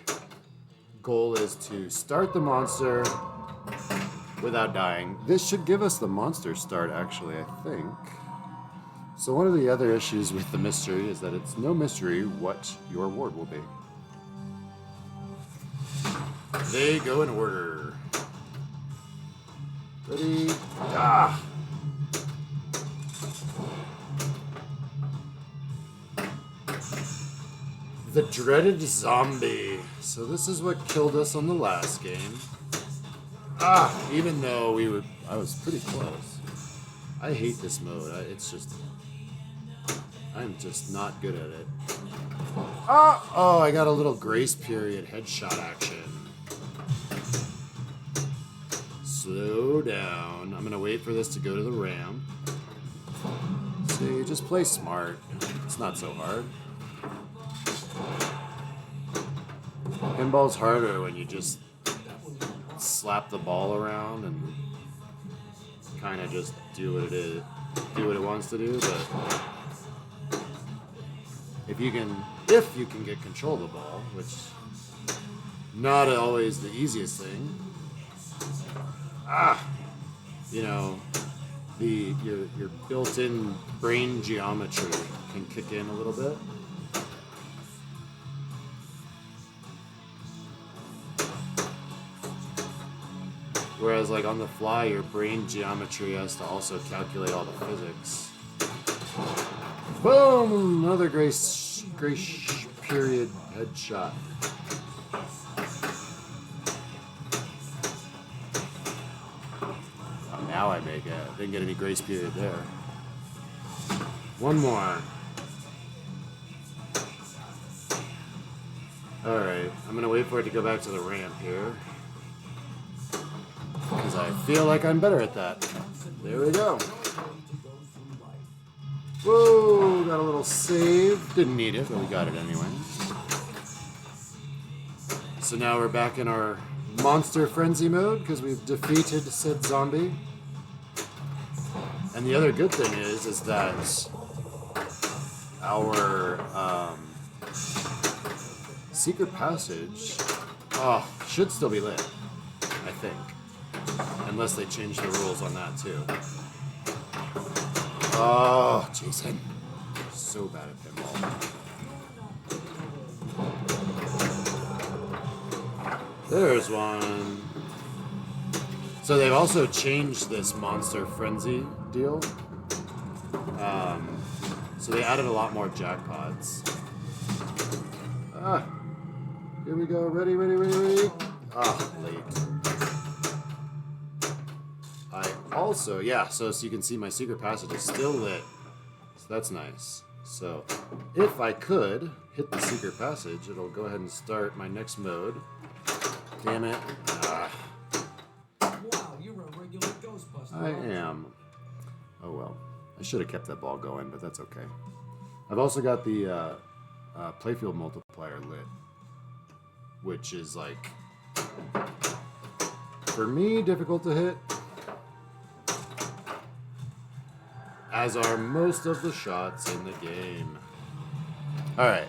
A: goal is to start the monster without dying. This should give us the monster start, actually, I think. So one of the other issues with the mystery is that it's no mystery what your ward will be. They go in order. Ready? Ah! The dreaded zombie. So this is what killed us on the last game. Even though I was pretty close. I hate this mode. I'm just not good at it. Oh, I got a little grace period headshot action. Slow down. I'm gonna wait for this to go to the ramp. See, just play smart. It's not so hard. Pinball's harder when you just slap the ball around and kind of just do what it wants to do, but if you can get control of the ball, which not always the easiest thing. You know, your built-in brain geometry can kick in a little bit. Whereas, like, on the fly, your brain geometry has to also calculate all the physics. Boom! Another grace period headshot. Oh, now I make it. Didn't get any grace period there. 1 more. Alright, I'm gonna wait for it to go back to the ramp here. Because I feel like I'm better at that. There we go. Whoa, got a little save. Didn't need it, but we got it anyway. So now we're back in our monster frenzy mode because we've defeated said zombie. And the other good thing is that our secret passage should still be lit, I think. Unless they change the rules on that too. Oh, Jason. So bad at pinball. There's one. So they've also changed this Monster Frenzy deal. So they added a lot more jackpots. Here we go. Ready, ready, ready, ready. Late. I also, so you can see my secret passage is still lit. So that's nice. So if I could hit the secret passage, it'll go ahead and start my next mode. Damn it.
B: Wow, you're a regular Ghostbuster.
A: I am. Oh well. I should have kept that ball going, but that's okay. I've also got the playfield multiplier lit, which is like, for me, difficult to hit. As are most of the shots in the game. Alright,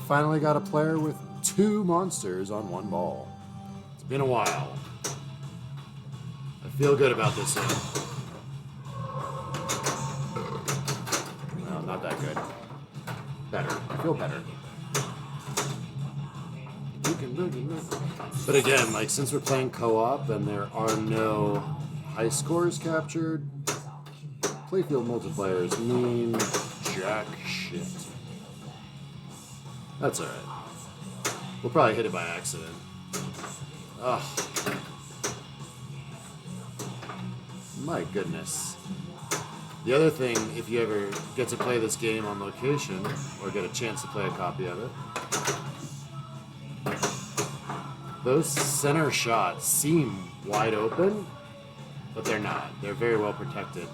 A: finally got a player with 2 monsters on 1 ball. It's been a while. I feel good about this one. Well, not that good. Better. I feel better. But again, like, since we're playing co-op and there are no high scores captured, playfield multipliers mean jack shit. That's alright. We'll probably hit it by accident. Ugh. My goodness. The other thing, if you ever get to play this game on location, or get a chance to play a copy of it, those center shots seem wide open, but they're not. They're very well protected.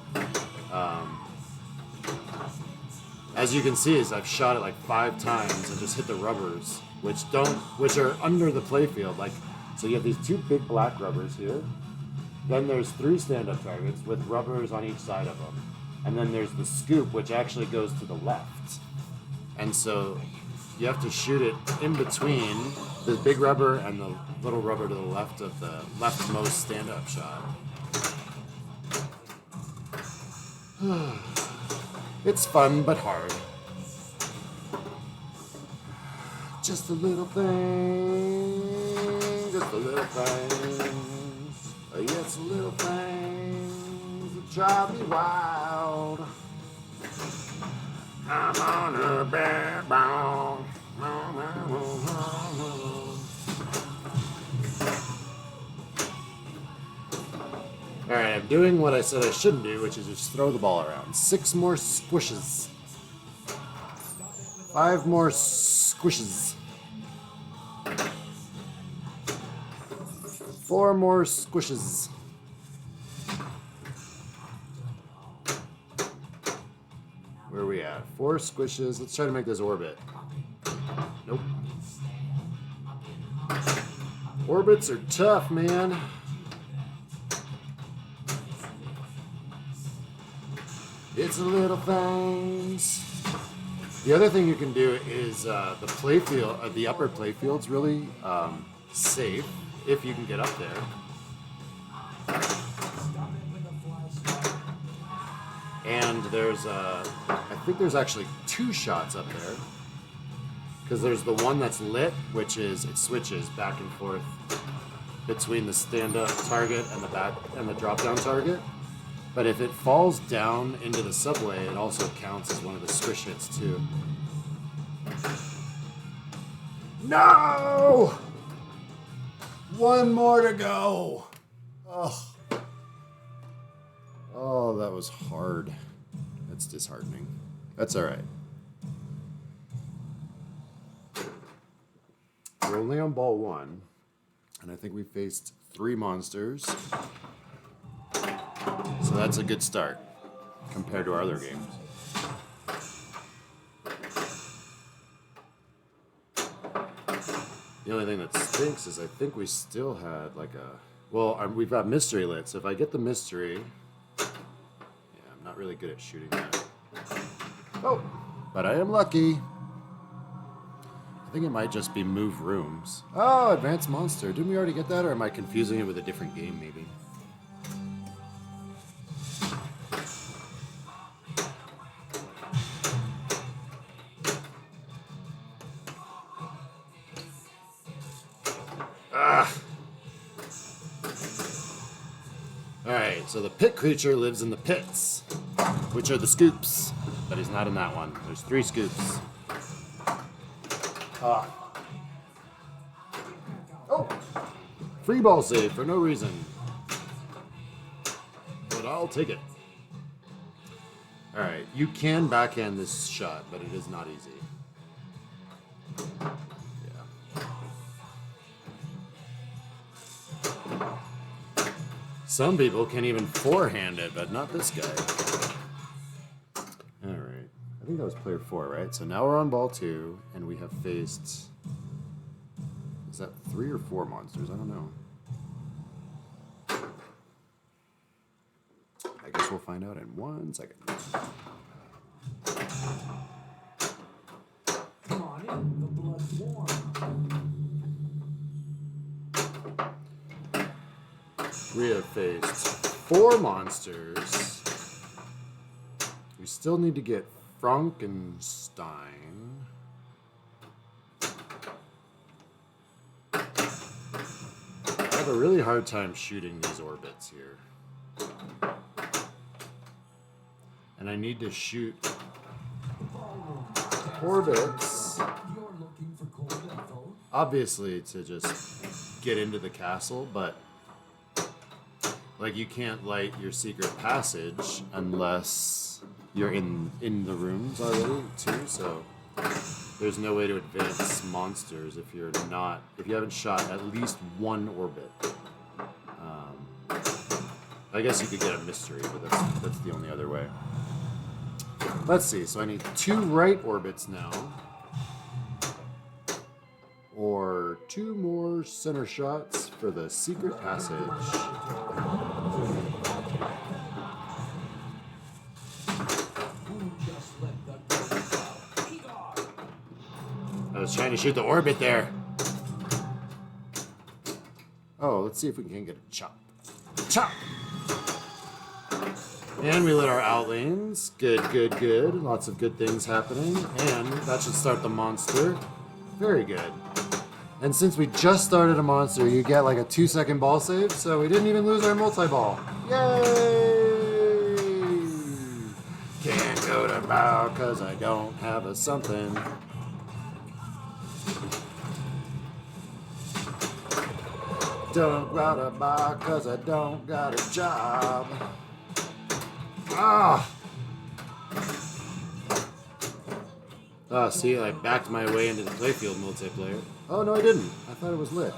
A: As you can see, is I've shot it like 5 times and just hit the rubbers, which are under the playfield. Like, so you have these 2 big black rubbers here. Then there's 3 stand-up targets with rubbers on each side of them. And then there's the scoop, which actually goes to the left. And so you have to shoot it in between the big rubber and the little rubber to the left of the leftmost stand-up shot. It's fun, but hard. Just a little thing, just a little thing. Yes, little things that drive me wild. I'm on a bad bone. Alright, I'm doing what I said I shouldn't do, which is just throw the ball around. 6 more squishes. 5 more squishes. 4 more squishes. Where are we at? 4 squishes. Let's try to make this orbit. Nope. Orbits are tough, man. It's the little things. The other thing you can do is the playfield, the upper playfield's really safe if you can get up there. And there's I think there's actually 2 shots up there. Because there's the one that's lit, which is, it switches back and forth between the stand-up target and the back and the drop-down target. But if it falls down into the subway, it also counts as one of the squish hits too. No! 1 more to go. Oh. Oh, that was hard. That's disheartening. That's all right. We're only on ball 1, and I think we faced 3 monsters. So that's a good start compared to our other games. The only thing that stinks is I think we still had like a... Well, we've got mystery lit, so if I get the mystery... Yeah, I'm not really good at shooting that. Oh! But I am lucky. I think it might just be move rooms. Oh, advanced monster. Didn't we already get that, or am I confusing it with a different game, maybe? Alright, so the pit creature lives in the pits, which are the scoops. But he's not in that one. There's 3 scoops. Oh! Free ball save for no reason. But I'll take it. Alright, you can backhand this shot, but it is not easy. Some people can even forehand it, but not this guy. Alright. I think that was player 4, right? So now we're on ball 2, and we have faced... Is that 3 or 4 monsters? I don't know. I guess we'll find out in 1 second.
B: Come on in, the blood's warm.
A: We have faced 4 monsters. We still need to get Frankenstein. I have a really hard time shooting these orbits here. And I need to shoot orbits,
B: You're looking for cold info.
A: obviously, to just get into the castle, but like you can't light your secret passage unless you're in the rooms already too, so there's no way to advance monsters if you haven't shot at least 1 orbit. I guess you could get a mystery, but that's the only other way. Let's see, so I need 2 right orbits now. Or 2 more center shots for the secret passage. I was trying to shoot the orbit there. Oh, let's see if we can get a chop. Chop! And we lit our outlanes. Good, good, good. Lots of good things happening. And that should start the monster. Very good. And since we just started a monster, you get like a 2-second ball save, so we didn't even lose our multi-ball. Yay! Can't go to bow because I don't have a something. Don't go to bar because I don't got a job. Ah! Oh, see, I backed my way into the playfield multiplayer. Oh, no, I didn't. I thought it was lit.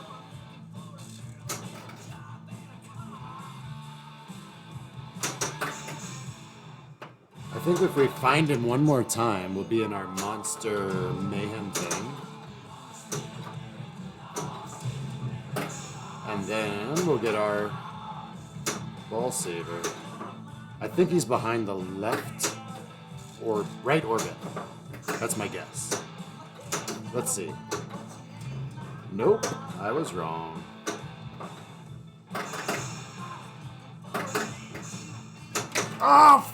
A: I think if we find him one more time, we'll be in our monster mayhem thing. And then we'll get our ball saver. I think he's behind the left or right orbit. That's my guess. Let's see. Nope, I was wrong. Oh!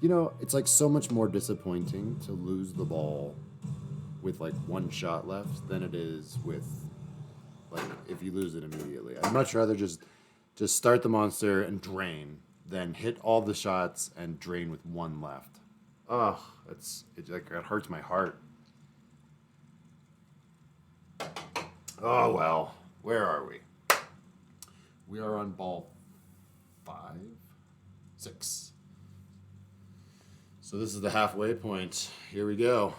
A: You know, it's like so much more disappointing to lose the ball with like 1 shot left than it is with like if you lose it immediately. I'd much rather just start the monster and drain than hit all the shots and drain with 1 left. Ugh, it hurts my heart. Oh well, where are we? We are on ball 5, 6. So this is the halfway point. Here we go.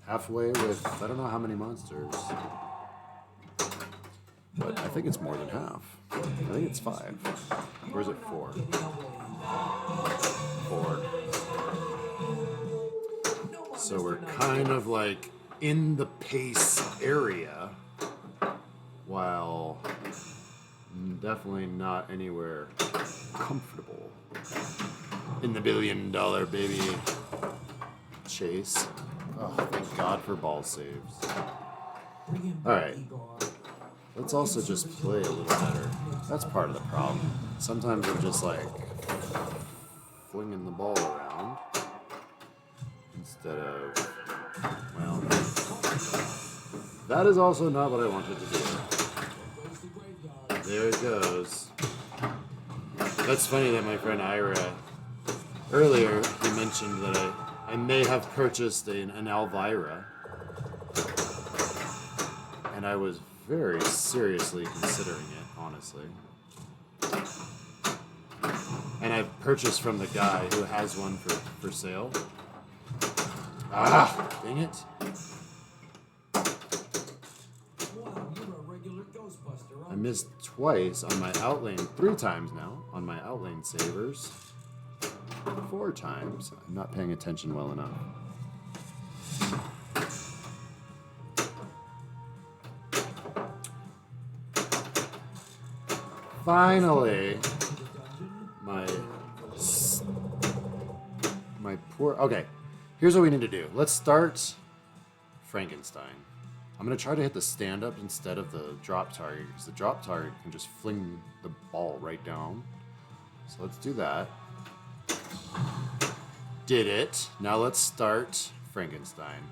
A: Halfway with I don't know how many monsters. But I think it's more than half. I think it's 5. Or is it 4? 4. So we're kind of like in the pace area while Definitely not anywhere comfortable in the $1 billion baby chase. Oh, thank God for ball saves. Alright. Let's also just play a little better. That's part of the problem. Sometimes I'm just like flinging the ball around instead of, well, that is also not what I wanted to do. There it goes. That's funny that my friend Ira, earlier, he mentioned that I may have purchased an Elvira. And I was very seriously considering it, honestly. And I've purchased from the guy who has one for sale. Ah, dang it. I missed twice on my outlane, 3 times now, on my outlane savers. 4 times. I'm not paying attention well enough. Finally, my poor. Okay, here's what we need to do. Let's start Frankenstein. I'm gonna try to hit the stand-up instead of the drop target, because the drop target can just fling the ball right down. So let's do that. Did it. Now let's start Frankenstein.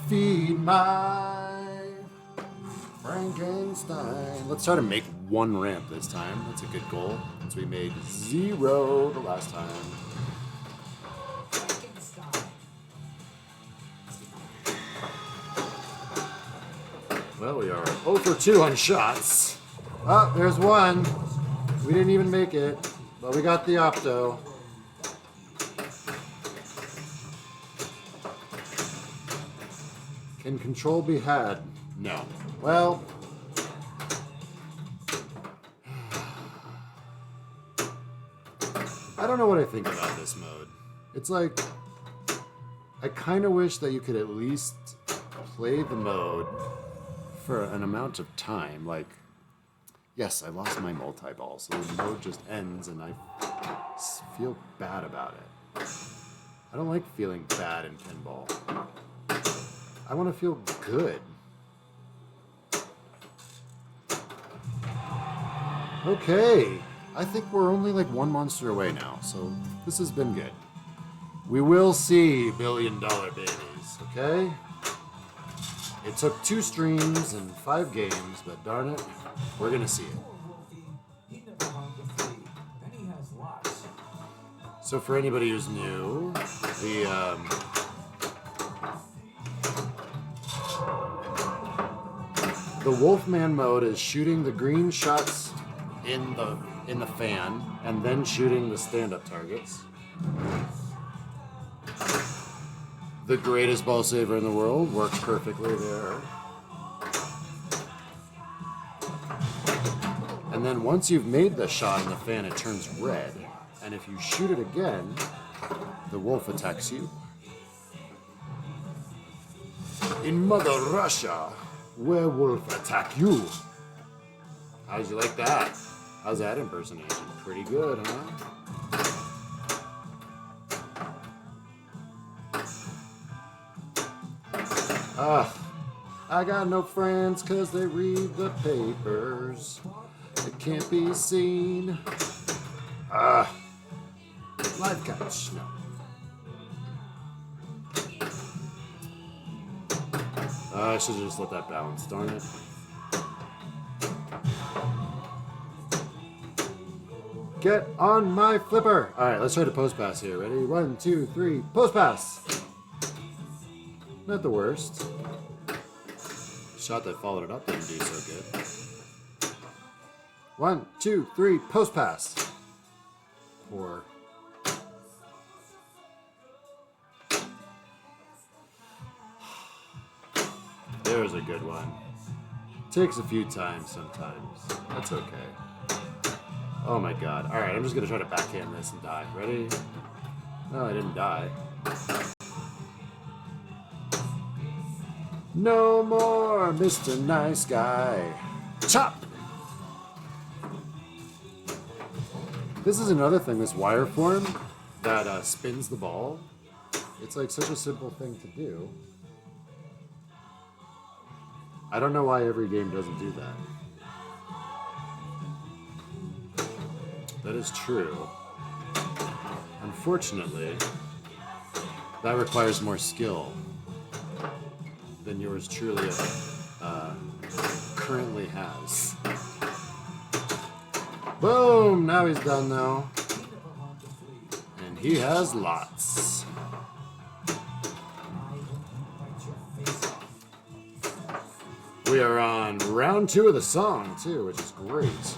A: Feed my Frankenstein. Let's try to make 1 ramp this time. That's a good goal, since we made 0 the last time. Well, we are 0 for 2 on shots. Oh, there's 1. We didn't even make it, but we got the opto. Can control be had? No. Well, I don't know what I think about this mode. It's like, I kind of wish that you could at least play the mode for an amount of time. Like, yes, I lost my multi-ball, so the mode just ends and I feel bad about it. I don't like feeling bad in pinball. I want to feel good. Okay, I think we're only like 1 monster away now, so this has been good. We will see $1 billion babies, okay? It took 2 streams and 5 games, but darn it, we're gonna see it. So for anybody who's new, the Wolfman mode is shooting the green shots in the fan and then shooting the stand-up targets. The greatest ball saver in the world works perfectly there. And then once you've made the shot in the fan, it turns red. And if you shoot it again, the wolf attacks you. In Mother Russia, werewolf attack you. How'd you like that? How's that impersonation? Pretty good, huh? I got no friends 'cause they read the papers. It can't be seen. Live catch. No. I should have just let that bounce, darn it. Get on my flipper. All right, let's try to post pass here. Ready? 1, 2, 3, post pass. Not the worst. Shot that followed it up didn't do so good. 1, 2, 3, post pass. Poor. There's a good one. Takes a few times sometimes. That's okay. Oh my god. Alright, I'm just gonna try to backhand this and die. Ready? No, I didn't die. No more Mr. Nice Guy. Chop! This is another thing, this wire form that spins the ball. It's like such a simple thing to do. I don't know why every game doesn't do that. That is true. Unfortunately, that requires more skill than yours truly currently has. Boom! Now he's done though. And he has lots. We are on round 2 of the song too, which is great.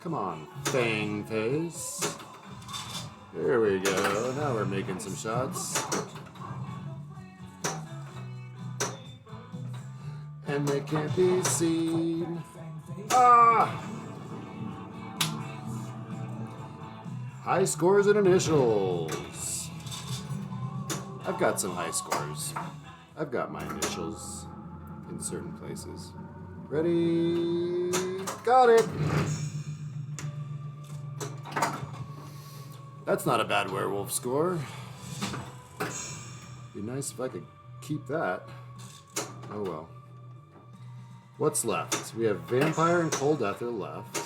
A: Come on, Fang Face. There we go. Now we're making some shots. And they can't be seen. Ah! High scores and initials. I've got some high scores. I've got my initials in certain places. Ready? Got it! That's not a bad werewolf score. Be nice if I could keep that. Oh well. What's left? We have Vampire and Cold Death are left.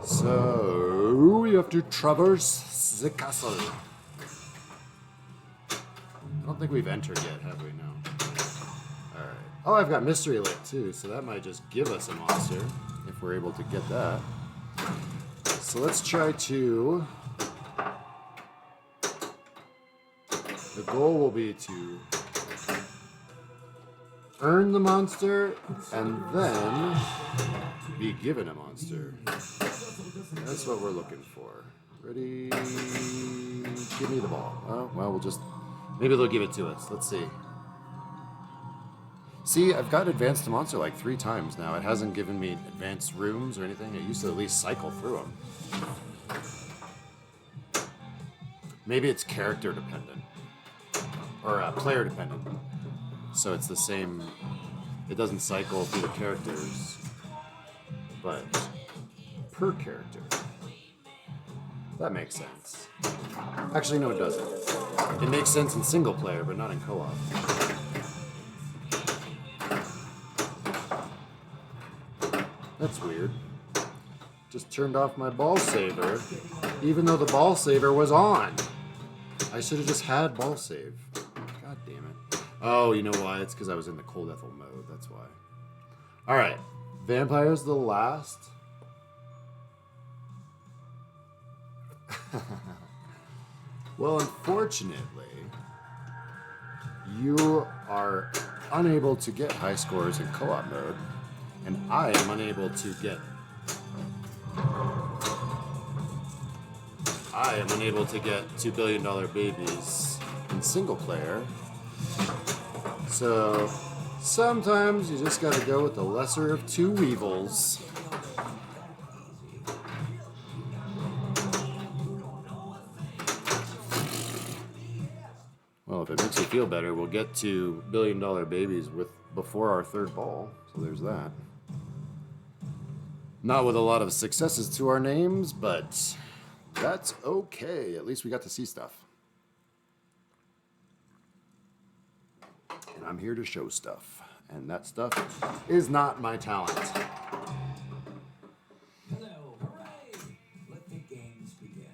A: So we have to traverse the castle. I don't think we've entered yet, have we? No. Alright. Oh, I've got Mystery Lit too, so that might just give us a monster if we're able to get that. So let's try to... The goal will be to earn the monster and then be given a monster. That's what we're looking for. Ready? Give me the ball. Oh, well, we'll just... Maybe they'll give it to us. Let's see. See, I've got advanced to monster like 3 times now. It hasn't given me advanced rooms or anything. It used to at least cycle through them. Maybe it's character dependent. Or player dependent. So it's the same... It doesn't cycle through the characters. But per character. That makes sense. Actually, no, it doesn't. It makes sense in single player, but not in co-op. That's weird. Just turned off my ball saver, even though the ball saver was on. I should have just had ball save. God damn it. Oh, you know why? It's because I was in the Cold Ethel mode. That's why. All right. Vampire's the last. Well, unfortunately, you are unable to get high scores in co-op mode, and I am unable to get... I am unable to get $2 Billion Babies in single player. So sometimes you just gotta go with the lesser of 2 evils. Well, if it makes you feel better, we'll get to $1 Billion Babies before our 3rd ball. So there's that. Not with a lot of successes to our names, but that's okay. At least we got to see stuff. And I'm here to show stuff. And that stuff is not my talent.
B: Hello, hooray! Let the games begin.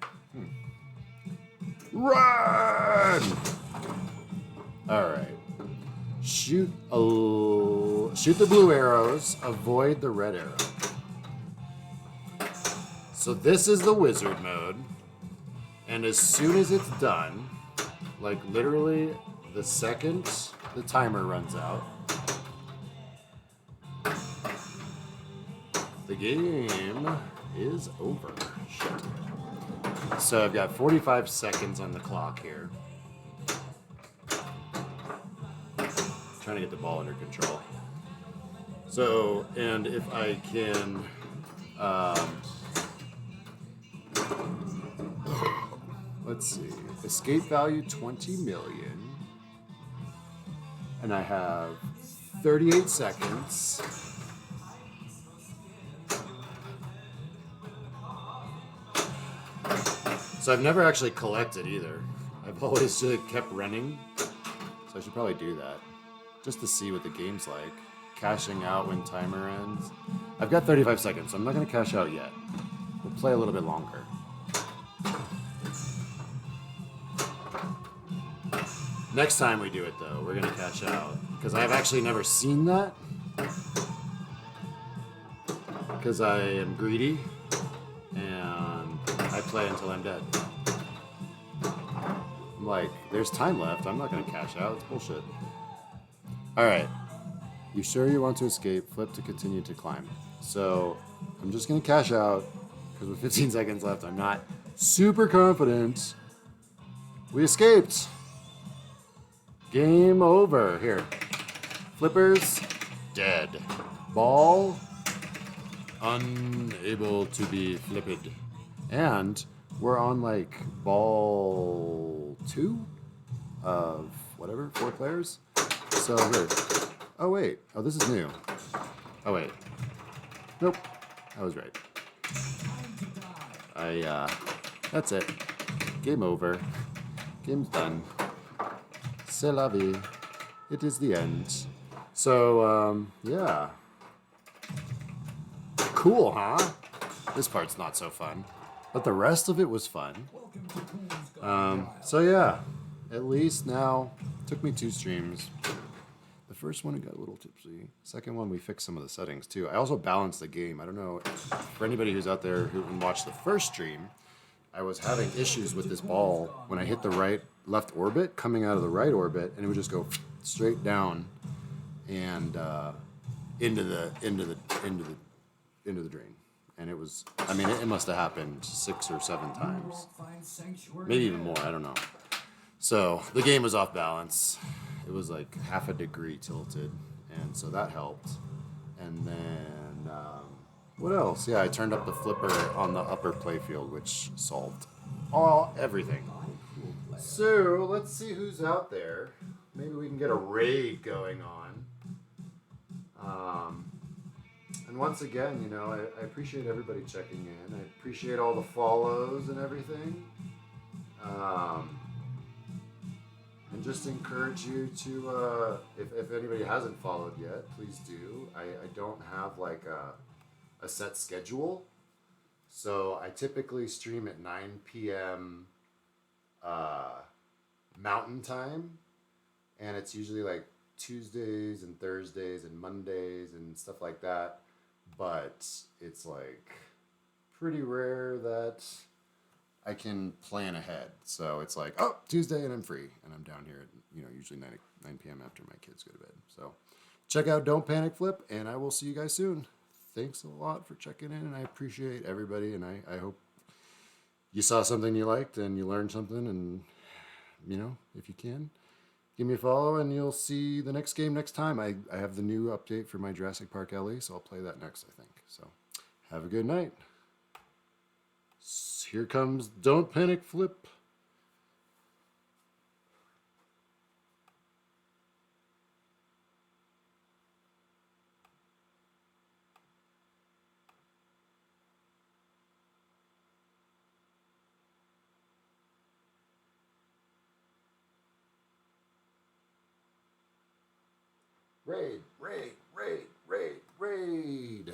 A: Run! Alright. Shoot the blue arrows, avoid the red arrow. So this is the wizard mode. And as soon as it's done, like literally the second the timer runs out, the game is over. Shit. So I've got 45 seconds on the clock here. Trying to get the ball under control. So, and if I can, Let's see. Escape value 20 million. And I have 38 seconds. So I've never actually collected either. I've always just kept running. So I should probably do that. Just to see what the game's like. Cashing out when timer ends. I've got 35 seconds, so I'm not going to cash out yet. We'll play a little bit longer. Next time we do it, though, we're going to cash out. Because I've actually never seen that. Because I am greedy. And I play until I'm dead. I'm like, there's time left. I'm not going to cash out. It's bullshit. Alright. You sure you want to escape? Flip to continue to climb. So, I'm just going to cash out. Because with 15 seconds left, I'm not super confident. We escaped. Game over. Here. Flippers. Dead. Ball. Unable to be flipped. And we're on like ball 2 of whatever, 4 players. So here. Oh wait. Oh, this is new. Oh wait. Nope. I was right. That's it. Game over. Game's done. C'est la vie. It is the end. So, yeah. Cool, huh? This part's not so fun. But the rest of it was fun. So yeah. At least now, took me 2 streams. The first one, it got a little tipsy. Second one, we fixed some of the settings too. I also balanced the game. I don't know, for anybody who's out there who can watch the first stream, I was having issues with this ball when I hit the left orbit, coming out of the right orbit, and it would just go straight down and into the drain. And it was, I mean, it must have happened 6 or 7 times, maybe even more. I don't know. So the game was off balance. It was like half a degree tilted, and so that helped. And then what else? Yeah, I turned up the flipper on the upper playfield, which solved everything. So let's see who's out there. Maybe we can get a raid going on. And once again, you know, I appreciate everybody checking in. I appreciate all the follows and everything. And just encourage you to, if anybody hasn't followed yet, please do. I don't have like a set schedule. So I typically stream at 9 p.m. Mountain Time. And it's usually like Tuesdays and Thursdays and Mondays and stuff like that. But it's like pretty rare that I can plan ahead. So it's like, oh, Tuesday and I'm free. And I'm down here at, usually 9 p.m. after my kids go to bed. So check out Don't Panic Flip, and I will see you guys soon. Thanks a lot for checking in, and I appreciate everybody. And I hope you saw something you liked and you learned something. And, if you can, give me a follow, and you'll see the next game next time. I have the new update for my Jurassic Park LA, so I'll play that next, I think. So have a good night. Here comes Don't Panic Flip. Raid, raid, raid, raid, raid.